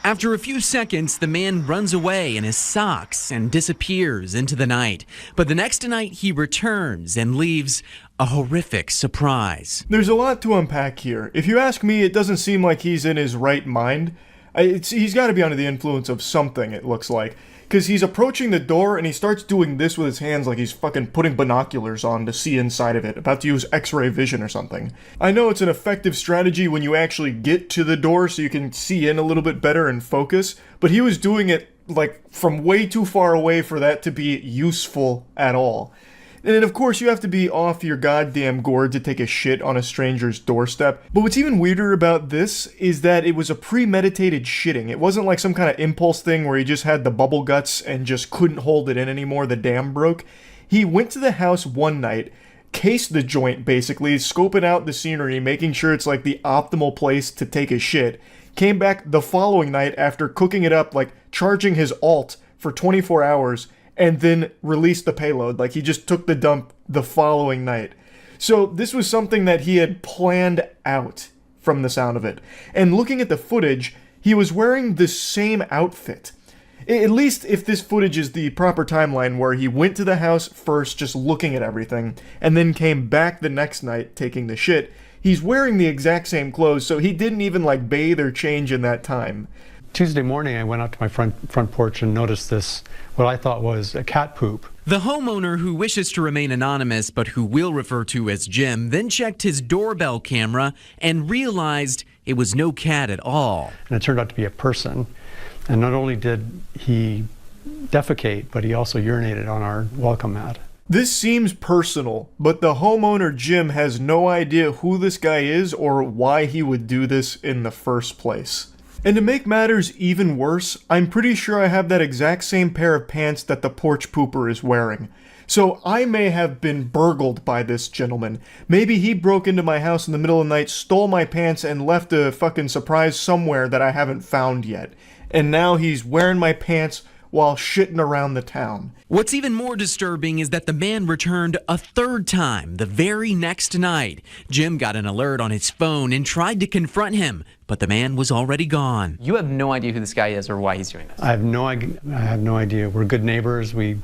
After a few seconds, the man runs away in his socks and disappears into the night. But the next night, he returns and leaves a horrific surprise. There's a lot to unpack here. If you ask me, it doesn't seem like he's in his right mind. He's got to be under the influence of something, it looks like. Because he's approaching the door and he starts doing this with his hands like he's fucking putting binoculars on to see inside of it, about to use X-ray vision or something. I know it's an effective strategy when you actually get to the door so you can see in a little bit better and focus, but he was doing it like from way too far away for that to be useful at all. And then, of course, you have to be off your goddamn gourd to take a shit on a stranger's doorstep. But what's even weirder about this is that it was a premeditated shitting. It wasn't like some kind of impulse thing where he just had the bubble guts and just couldn't hold it in anymore, the dam broke. He went to the house one night, cased the joint basically, scoping out the scenery, making sure it's like the optimal place to take a shit. Came back the following night after cooking it up, like charging his alt for 24 hours, and then released the payload. Like, he just took the dump the following night. So this was something that he had planned out from the sound of it. And looking at the footage, he was wearing the same outfit. At least if this footage is the proper timeline, where he went to the house first just looking at everything, and then came back the next night taking the shit, he's wearing the exact same clothes, so he didn't even like bathe or change in that time. Tuesday morning, I went out to my front porch and noticed this, what I thought was a cat poop. The homeowner, who wishes to remain anonymous but who we'll refer to as Jim, then checked his doorbell camera and realized it was no cat at all. And it turned out to be a person. And not only did he defecate, but he also urinated on our welcome mat. This seems personal, but the homeowner Jim has no idea who this guy is or why he would do this in the first place. And to make matters even worse, I'm pretty sure I have that exact same pair of pants that the porch pooper is wearing. So I may have been burgled by this gentleman. Maybe he broke into my house in the middle of the night, stole my pants, and left a fucking surprise somewhere that I haven't found yet. And now he's wearing my pants while shitting around the town. What's even more disturbing is that the man returned a third time the very next night. Jim got an alert on his phone and tried to confront him, but the man was already gone. You have no idea who this guy is or why he's doing this? I have no idea. We're good neighbors. We,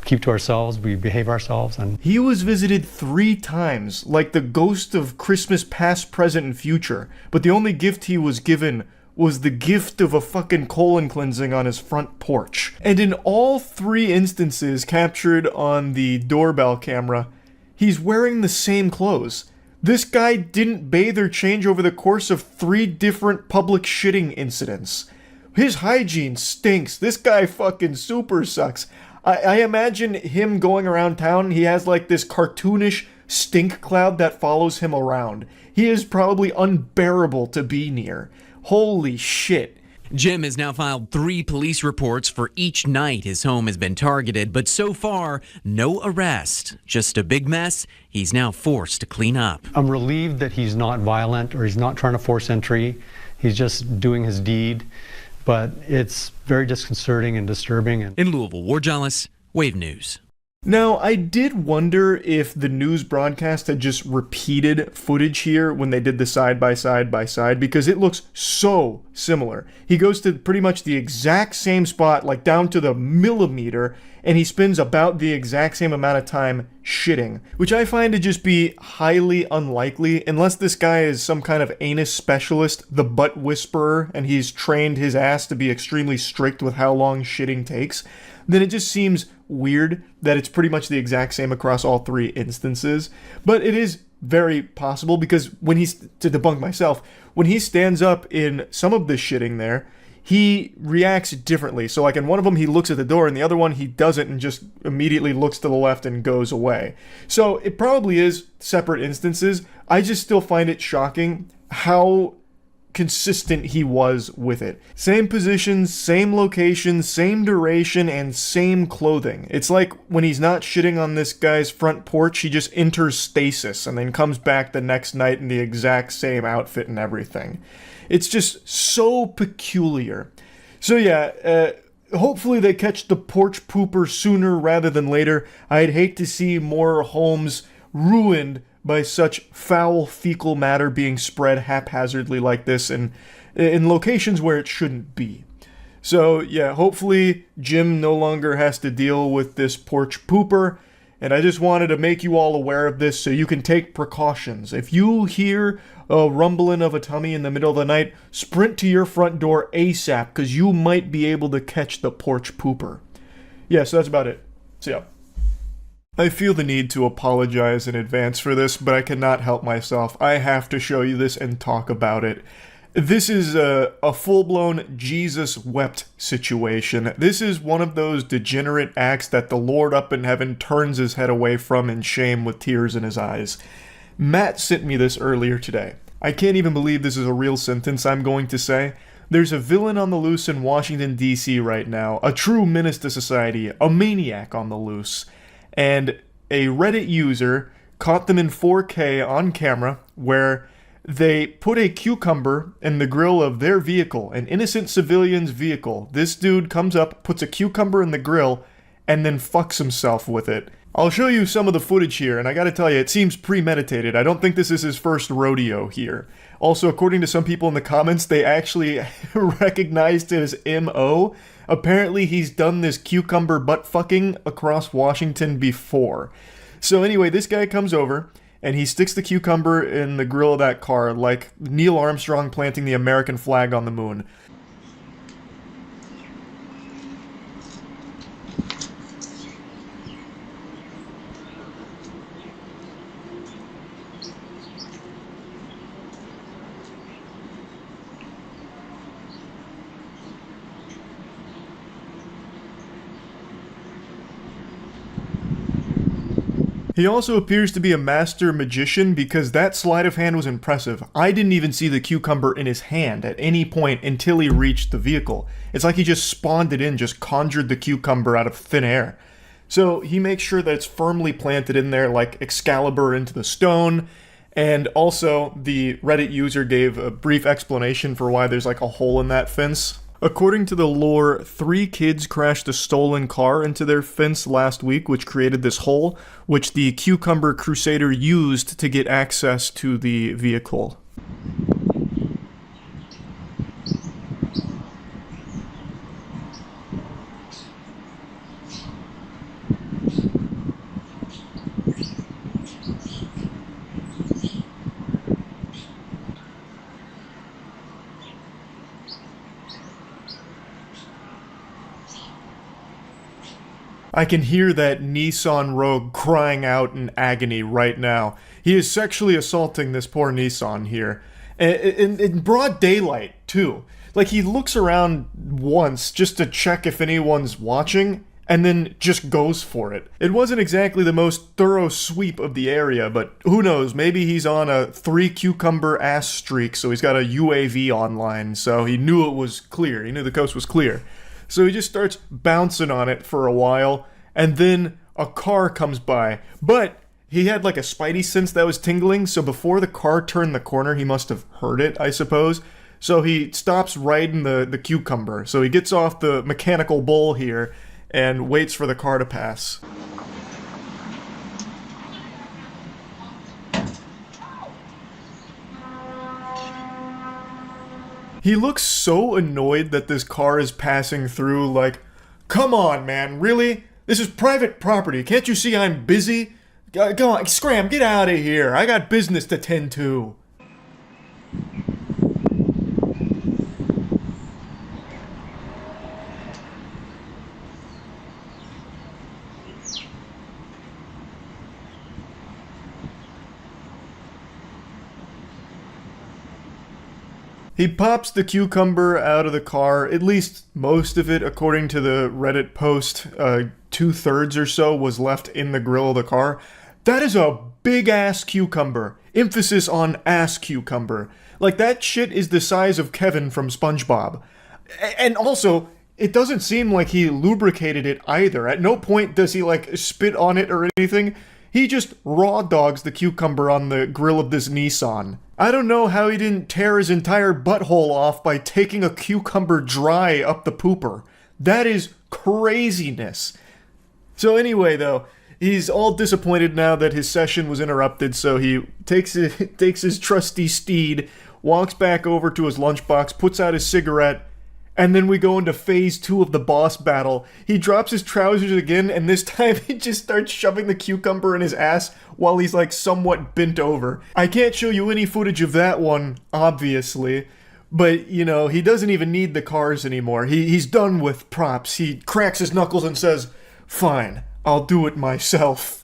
keep to ourselves. We behave ourselves. And he was visited 3 times, like the ghost of Christmas past, present, and future. But the only gift he was given was the gift of a fucking colon cleansing on his front porch. And in all 3 instances captured on the doorbell camera, he's wearing the same clothes. This guy didn't bathe or change over the course of 3 different public shitting incidents. His hygiene stinks. This guy fucking super sucks. I imagine him going around town, he has like this cartoonish stink cloud that follows him around. He is probably unbearable to be near. Holy shit. Jim has now filed 3 police reports for each night his home has been targeted, but so far, no arrest. Just a big mess he's now forced to clean up. I'm relieved that he's not violent or he's not trying to force entry. He's just doing his deed, but it's very disconcerting and disturbing. In Louisville, Ward Jollis, Wave News. Now, I did wonder if the news broadcast had just repeated footage here when they did the side-by-side, because it looks so similar. He goes to pretty much the exact same spot, like down to the millimeter, and he spends about the exact same amount of time shitting, which I find to just be highly unlikely, unless this guy is some kind of anus specialist, the butt whisperer, and he's trained his ass to be extremely strict with how long shitting takes. Then it just seems weird that it's pretty much the exact same across all 3 instances. But it is very possible, because when to debunk myself, when he stands up in some of the shitting there, he reacts differently. So like in one of them, he looks at the door, and the other one, he doesn't and just immediately looks to the left and goes away. So it probably is separate instances. I just still find it shocking how consistent he was with it. Same positions, same location, same duration, and same clothing. It's like when he's not shitting on this guy's front porch, he just enters stasis and then comes back the next night in the exact same outfit and everything. It's just so peculiar. So yeah, hopefully they catch the porch pooper sooner rather than later. I'd hate to see more homes ruined by such foul fecal matter being spread haphazardly like this in locations where it shouldn't be. So yeah, hopefully Jim no longer has to deal with this porch pooper, and I just wanted to make you all aware of this so you can take precautions. If you hear a rumbling of a tummy in the middle of the night, sprint to your front door ASAP, because you might be able to catch the porch pooper. Yeah, so that's about it. So yeah. I feel the need to apologize in advance for this, but I cannot help myself. I have to show you this and talk about it. This is a full-blown Jesus wept situation. This is one of those degenerate acts that the Lord up in heaven turns his head away from in shame with tears in his eyes. Matt sent me this earlier today. I can't even believe this is a real sentence I'm going to say. There's a villain on the loose in Washington, D.C. right now, a true menace to society, a maniac on the loose. And a Reddit user caught them in 4K on camera where they put a cucumber in the grill of their vehicle, an innocent civilian's vehicle. This dude comes up, puts a cucumber in the grill, and then fucks himself with it. I'll show you some of the footage here, and I gotta tell you, it seems premeditated. I don't think this is his first rodeo here. Also, according to some people in the comments, they actually recognized it as M.O. Apparently, he's done this cucumber butt fucking across Washington before. So anyway, this guy comes over, and he sticks the cucumber in the grill of that car, like Neil Armstrong planting the American flag on the moon. He also appears to be a master magician because that sleight of hand was impressive. I didn't even see the cucumber in his hand at any point until he reached the vehicle. It's like he just spawned it in, just conjured the cucumber out of thin air. So he makes sure that it's firmly planted in there like Excalibur into the stone. And also the Reddit user gave a brief explanation for why there's like a hole in that fence. According to the lore, 3 kids crashed a stolen car into their fence last week, which created this hole, which the Cucumber Crusader used to get access to the vehicle. I can hear that Nissan Rogue crying out in agony right now. He is sexually assaulting this poor Nissan here. In broad daylight, too. Like, he looks around once just to check if anyone's watching, and then just goes for it. It wasn't exactly the most thorough sweep of the area, but who knows, maybe he's on a 3 cucumber ass streak, so he's got a UAV online, so he knew it was clear. He knew the coast was clear. So he just starts bouncing on it for a while, and then a car comes by. But he had like a spidey sense that was tingling, so before the car turned the corner, he must have heard it, I suppose. So he stops riding the cucumber. So he gets off the mechanical bull here and waits for the car to pass. He looks so annoyed that this car is passing through, like, come on, man, really? This is private property. Can't you see I'm busy? Go on, scram, get out of here. I got business to tend to. He pops the cucumber out of the car, at least most of it, according to the Reddit post. 2/3 or so was left in the grill of the car. That is a big-ass cucumber. Emphasis on ass cucumber. Like, that shit is the size of Kevin from SpongeBob. And also, it doesn't seem like he lubricated it either. At no point does he, like, spit on it or anything. He just raw dogs the cucumber on the grill of this Nissan. I don't know how he didn't tear his entire butthole off by taking a cucumber dry up the pooper. That is craziness. So anyway, though, he's all disappointed now that his session was interrupted, so he takes his trusty steed, walks back over to his lunchbox, puts out his cigarette, And then we go into phase 2 of the boss battle. He drops his trousers again, and this time he just starts shoving the cucumber in his ass while he's like somewhat bent over. I can't show you any footage of that one, obviously, but you know, he doesn't even need the cars anymore. He's done with props. He cracks his knuckles and says, "Fine, I'll do it myself."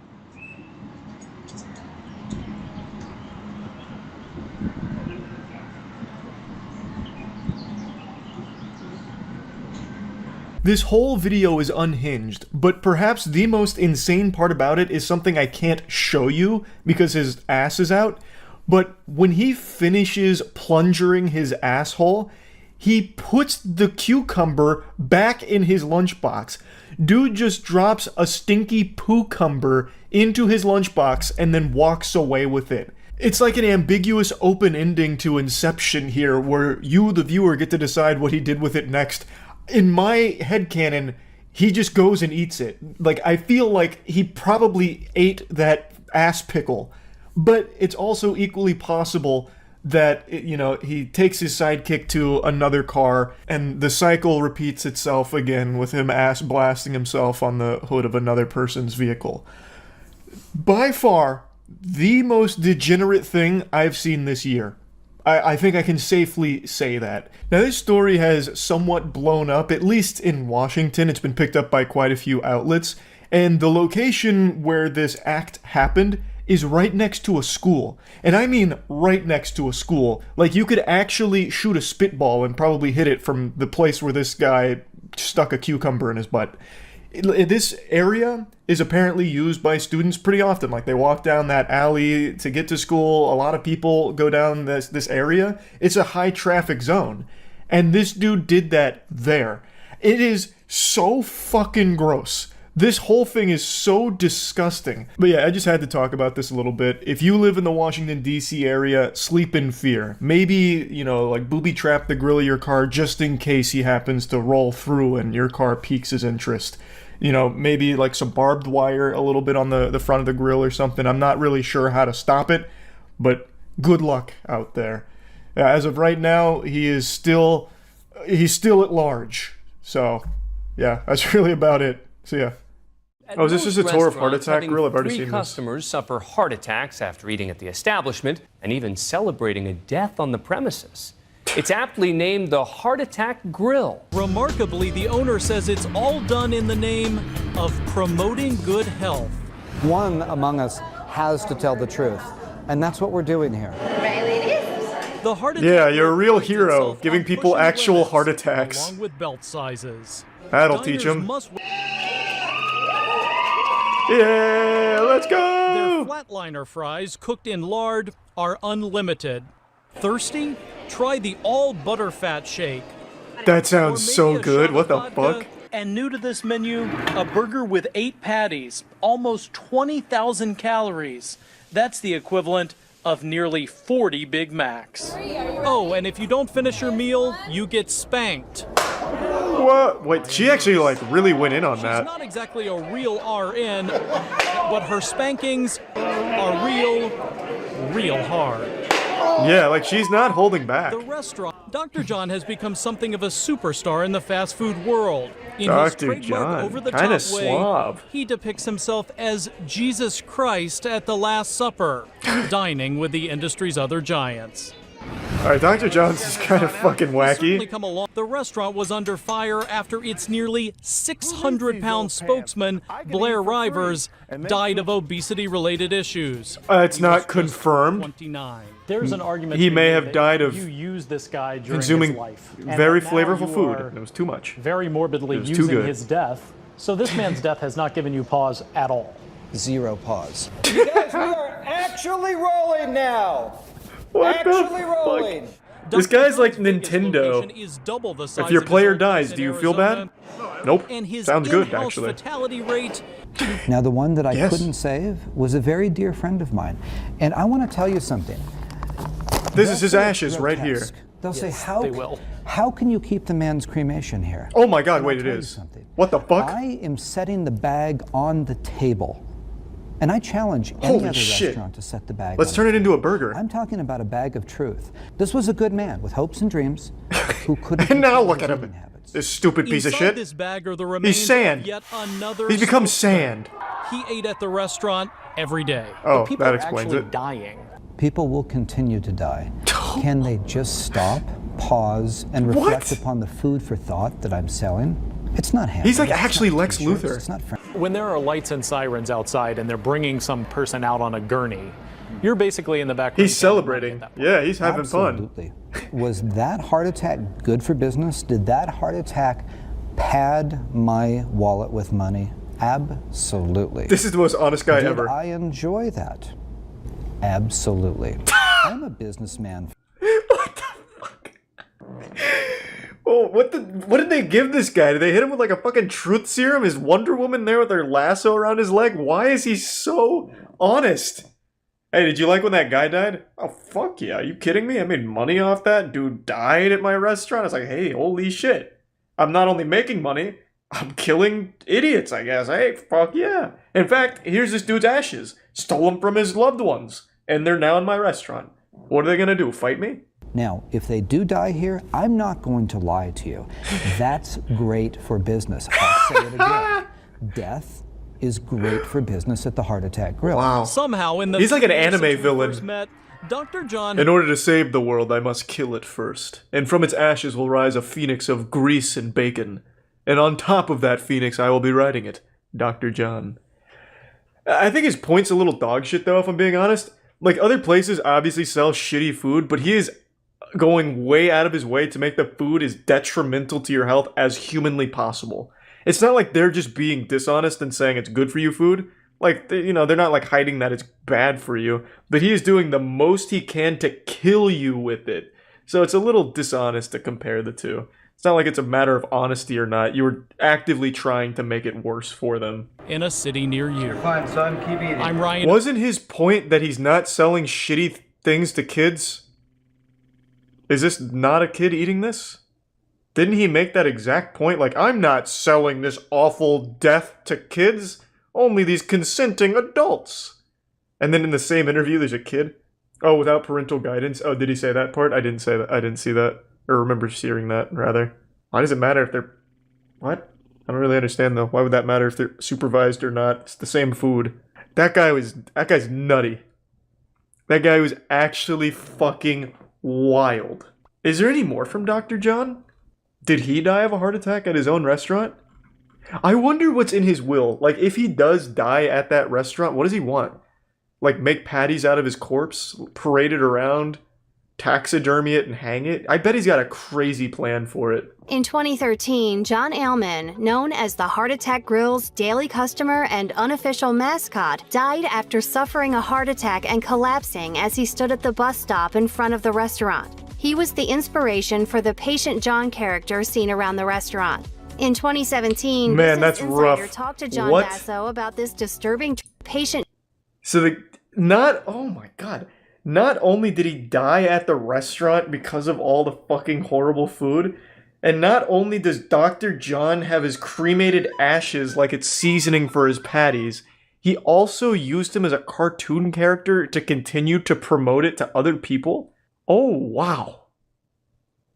This whole video is unhinged, but perhaps the most insane part about it is something I can't show you because his ass is out. But when he finishes plungering his asshole, he puts the cucumber back in his lunchbox. Dude just drops a stinky poo-cumber into his lunchbox and then walks away with it. It's like an ambiguous open ending to Inception here, where you, the viewer, get to decide what he did with it next. In my headcanon, he just goes and eats it. Like, I feel like he probably ate that ass pickle. But it's also equally possible that, you know, he takes his sidekick to another car, and the cycle repeats itself again with him ass blasting himself on the hood of another person's vehicle. By far, the most degenerate thing I've seen this year. I think I can safely say that. Now, this story has somewhat blown up, at least in Washington. It's been picked up by quite a few outlets, and the location where this act happened is right next to a school. And I mean right next to a school. Like, you could actually shoot a spitball and probably hit it from the place where this guy stuck a cucumber in his butt. This area is apparently used by students pretty often. Like, they walk down that alley to get to school. A lot of people go down this area. It's a high traffic zone. And this dude did that there. It is so fucking gross. This whole thing is so disgusting. But yeah, I just had to talk about this a little bit. If you live in the Washington, D.C. area, sleep in fear. Maybe, you know, like booby trap the grill of your car just in case he happens to roll through and your car piques his interest. You know, maybe like some barbed wire a little bit on the front of the grill or something. I'm not really sure how to stop it, but good luck out there. As of right now, he's still at large. So, yeah, that's really about it. See ya. Oh, is this just a tour of Heart Attack Grill? I've already seen this. Customers suffer heart attacks after eating at the establishment and even celebrating a death on the premises. It's aptly named the Heart Attack Grill. Remarkably, the owner says it's all done in the name of promoting good health. One among us has to tell the truth, and that's what we're doing here. The heart attack, yeah, you're a real hero, giving people actual heart attacks. Along with belt sizes. That'll teach them. Yeah, let's go! Their flatliner fries, cooked in lard, are unlimited. Thirsty? Try the all butterfat shake. That sounds so good. What the fuck? And new to this menu, a burger with 8 patties, almost 20,000 calories. That's the equivalent of nearly 40 Big Macs. Oh, and if you don't finish your meal, you get spanked. What? Wait, she actually like really went in on that. She's not exactly a real RN, but her spankings are real hard. Yeah, like she's not holding back. The restaurant. Dr. John has become something of a superstar in the fast food world. In Dr. his John, over-the-top kinda way, suave. he depicts himself as Jesus Christ at the Last Supper, dining with the industry's other giants. Alright, Dr. John's is kind of fucking wacky. Come along. The restaurant was under fire after its nearly 600-pound spokesman, Blair Rivers, died of obesity-related issues. It's not confirmed. 29. There's an argument he may have died of you used this guy during consuming his life. very flavorful food. It was too much. Very morbidly using his death. So this man's death has not given you pause at all. Zero pause. You guys, we are actually rolling now. What actually the rolling. fuck? This guy's like Nintendo. If your player dies, do you feel bad? Nope. Sounds good, actually. Now, the one that I couldn't save was a very dear friend of mine. And I want to tell you something. This is his ashes right here. They'll say, how can you keep the man's cremation here? Oh my god, wait, it is. What the fuck? I am setting the bag on the table. And I challenge any other restaurant to set the bag. Let's turn it into a burger. I'm talking about a bag of truth. This was a good man with hopes and dreams. who couldn't And now control look his at him. eating habits. This stupid piece of Inside shit. this bag are the remains He's sand. of yet another He's become suspect. sand. He ate at the restaurant every day. Oh, but people that are explains actually it. dying. People will continue to die. Can they just stop, pause, and reflect upon the food for thought that I'm selling? It's not happening. He's like It's actually not Lex t-shirts. Luthor. It's not When there are lights and sirens outside and they're bringing some person out on a gurney, you're basically in the background. He's celebrating. Yeah, he's having fun. Absolutely. Was that heart attack good for business? Did that heart attack pad my wallet with money? Absolutely. This is the most honest guy Did ever. I enjoy that? Absolutely. I'm a businessman. Oh, what did they give this guy? Did they hit him with like a fucking truth serum? Is Wonder Woman there with her lasso around his leg? Why is he so honest? Hey, did you like when that guy died? Oh, fuck yeah. Are you kidding me? I made money off that. Dude died at my restaurant. I was like, hey, holy shit. I'm not only making money, I'm killing idiots, I guess. Hey, fuck yeah. In fact, here's this dude's ashes. Stole them from his loved ones. And they're now in my restaurant. What are they gonna do, fight me? Now, if they do die here, I'm not going to lie to you. That's great for business. I'll say it again. Death is great for business at the Heart Attack Grill. Wow. Somehow, in the He's like an few years anime since we villain. first met, Dr. John. In order to save the world, I must kill it first. And from its ashes will rise a phoenix of grease and bacon. And on top of that phoenix, I will be riding it. Dr. John. I think his point's a little dog shit, though, if I'm being honest. Like, other places obviously sell shitty food, but he is going way out of his way to make the food as detrimental to your health as humanly possible. It's not like they're just being dishonest and saying it's good for you food. Like, they're not like hiding that it's bad for you, but he is doing the most he can to kill you with it. So it's a little dishonest to compare the two. It's not like it's a matter of honesty or not. You were actively trying to make it worse for them. In a city near you. Fine, son, keep eating. I'm Ryan. Wasn't his point that he's not selling shitty things to kids? Is this not a kid eating this? Didn't he make that exact point? Like, I'm not selling this awful death to kids, only these consenting adults. And then in the same interview, there's a kid. Oh, without parental guidance. Oh, did he say that part? I didn't say that. I didn't see that. Or remember hearing that, rather. Why does it matter if they're... What? I don't really understand, though. Why would that matter if they're supervised or not? It's the same food. That guy's nutty. That guy was actually fucking wild. Is there any more from Dr. John? Did he die of a heart attack at his own restaurant? I wonder what's in his will. Like, if he does die at that restaurant, what does he want? Like, make patties out of his corpse? Parade it around? Taxidermy it and hang it? I bet he's got a crazy plan for it. In 2013, John Ailman, known as the Heart Attack Grill's daily customer and unofficial mascot, died after suffering a heart attack and collapsing as he stood at the bus stop in front of the restaurant. He was the inspiration for the Patient John character seen around the restaurant. In 2017, Man, that's Business Insider rough. talked to John What? Basso about this disturbing patient. So oh my god. Not only did he die at the restaurant because of all the fucking horrible food, and not only does Dr. John have his cremated ashes like it's seasoning for his patties, he also used him as a cartoon character to continue to promote it to other people? Oh, wow.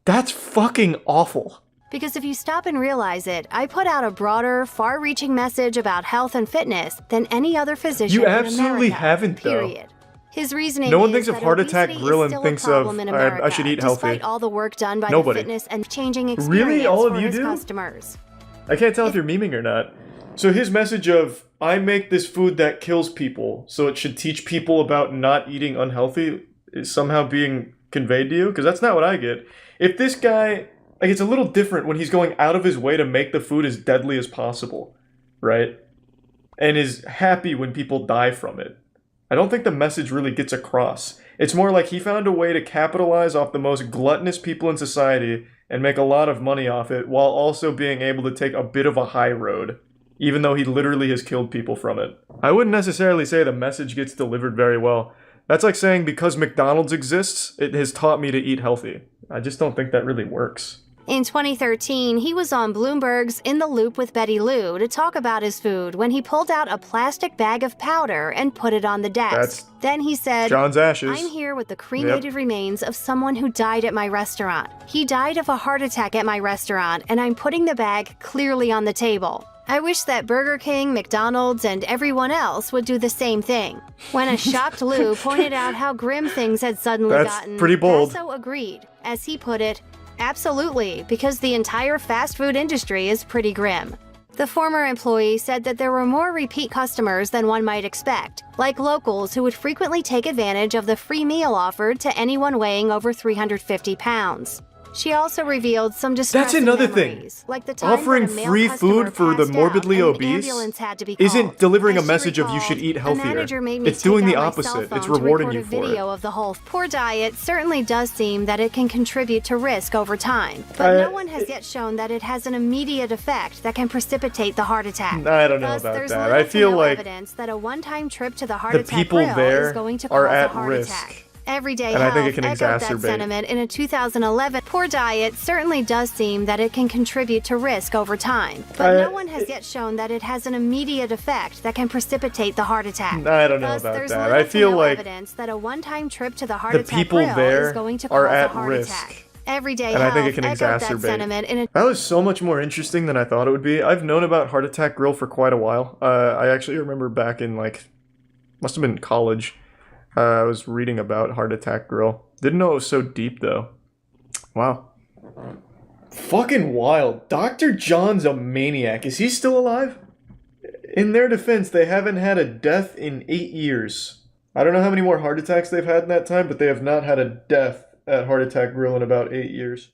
That's fucking awful. Because if you stop and realize it, I put out a broader, far-reaching message about health and fitness than any other physician You in absolutely America, haven't, though. period. His reasoning No one is thinks of that Heart Attack obesity Grill is and still thinks a problem of, in America, I should eat healthy. despite all the work done by Nobody. the fitness and changing experience Really? All of for you his do? customers. I can't tell if you're memeing or not. So his message of, I make this food that kills people, so it should teach people about not eating unhealthy, is somehow being conveyed to you? Because that's not what I get. If this guy, like, it's a little different when he's going out of his way to make the food as deadly as possible, right? And is happy when people die from it. I don't think the message really gets across. It's more like he found a way to capitalize off the most gluttonous people in society and make a lot of money off it, while also being able to take a bit of a high road, even though he literally has killed people from it. I wouldn't necessarily say the message gets delivered very well. That's like saying because McDonald's exists, it has taught me to eat healthy. I just don't think that really works. In 2013, he was on Bloomberg's In the Loop with Betty Lou to talk about his food when he pulled out a plastic bag of powder and put it on the desk. Then he said, John's ashes. I'm here with the cremated remains of someone who died at my restaurant. He died of a heart attack at my restaurant, and I'm putting the bag clearly on the table. I wish that Burger King, McDonald's, and everyone else would do the same thing. When a shocked Lou pointed out how grim things had suddenly gotten, pretty bold. Basso agreed. As he put it, absolutely, because the entire fast food industry is pretty grim. The former employee said that there were more repeat customers than one might expect, like locals who would frequently take advantage of the free meal offered to anyone weighing over 350 pounds. She also revealed some distressing memories, like the time offering that a male free customer food for the passed morbidly out and an obese ambulance had to be called. isn't delivering a As she message of you recalled, should eat the healthier. manager made me It's doing take the out my cell opposite. phone It's to rewarding record you a for video it. of the whole poor diet certainly does seem that it can contribute to risk over time, but no one has yet shown that it has an immediate effect that can precipitate the heart attack. I don't know Thus, about there's that. little I feel to no like evidence that a one-time trip to the heart the attack people grill there is going to are cause a at heart risk. attack. Everyday And I Health think it can echoed that exacerbate. sentiment in a 2011 poor diet certainly does seem that it can contribute to risk over time, but no one has yet shown that it has an immediate effect that can precipitate the heart attack. I don't know Thus, about there's that. little I feel to no like evidence that a one-time trip to the heart the attack people grill there is going to are cause a at heart risk. attack. Everyday And I Health think it can echoed that exacerbate. sentiment in a That was so much more interesting than I thought it would be. I've known about Heart Attack Grill for quite a while. I actually remember back in must have been college. I was reading about Heart Attack Grill. Didn't know it was so deep though. Wow. Fucking wild. Dr. John's a maniac. Is he still alive? In their defense, they haven't had a death in 8 years. I don't know how many more heart attacks they've had in that time, but they have not had a death at Heart Attack Grill in about 8 years.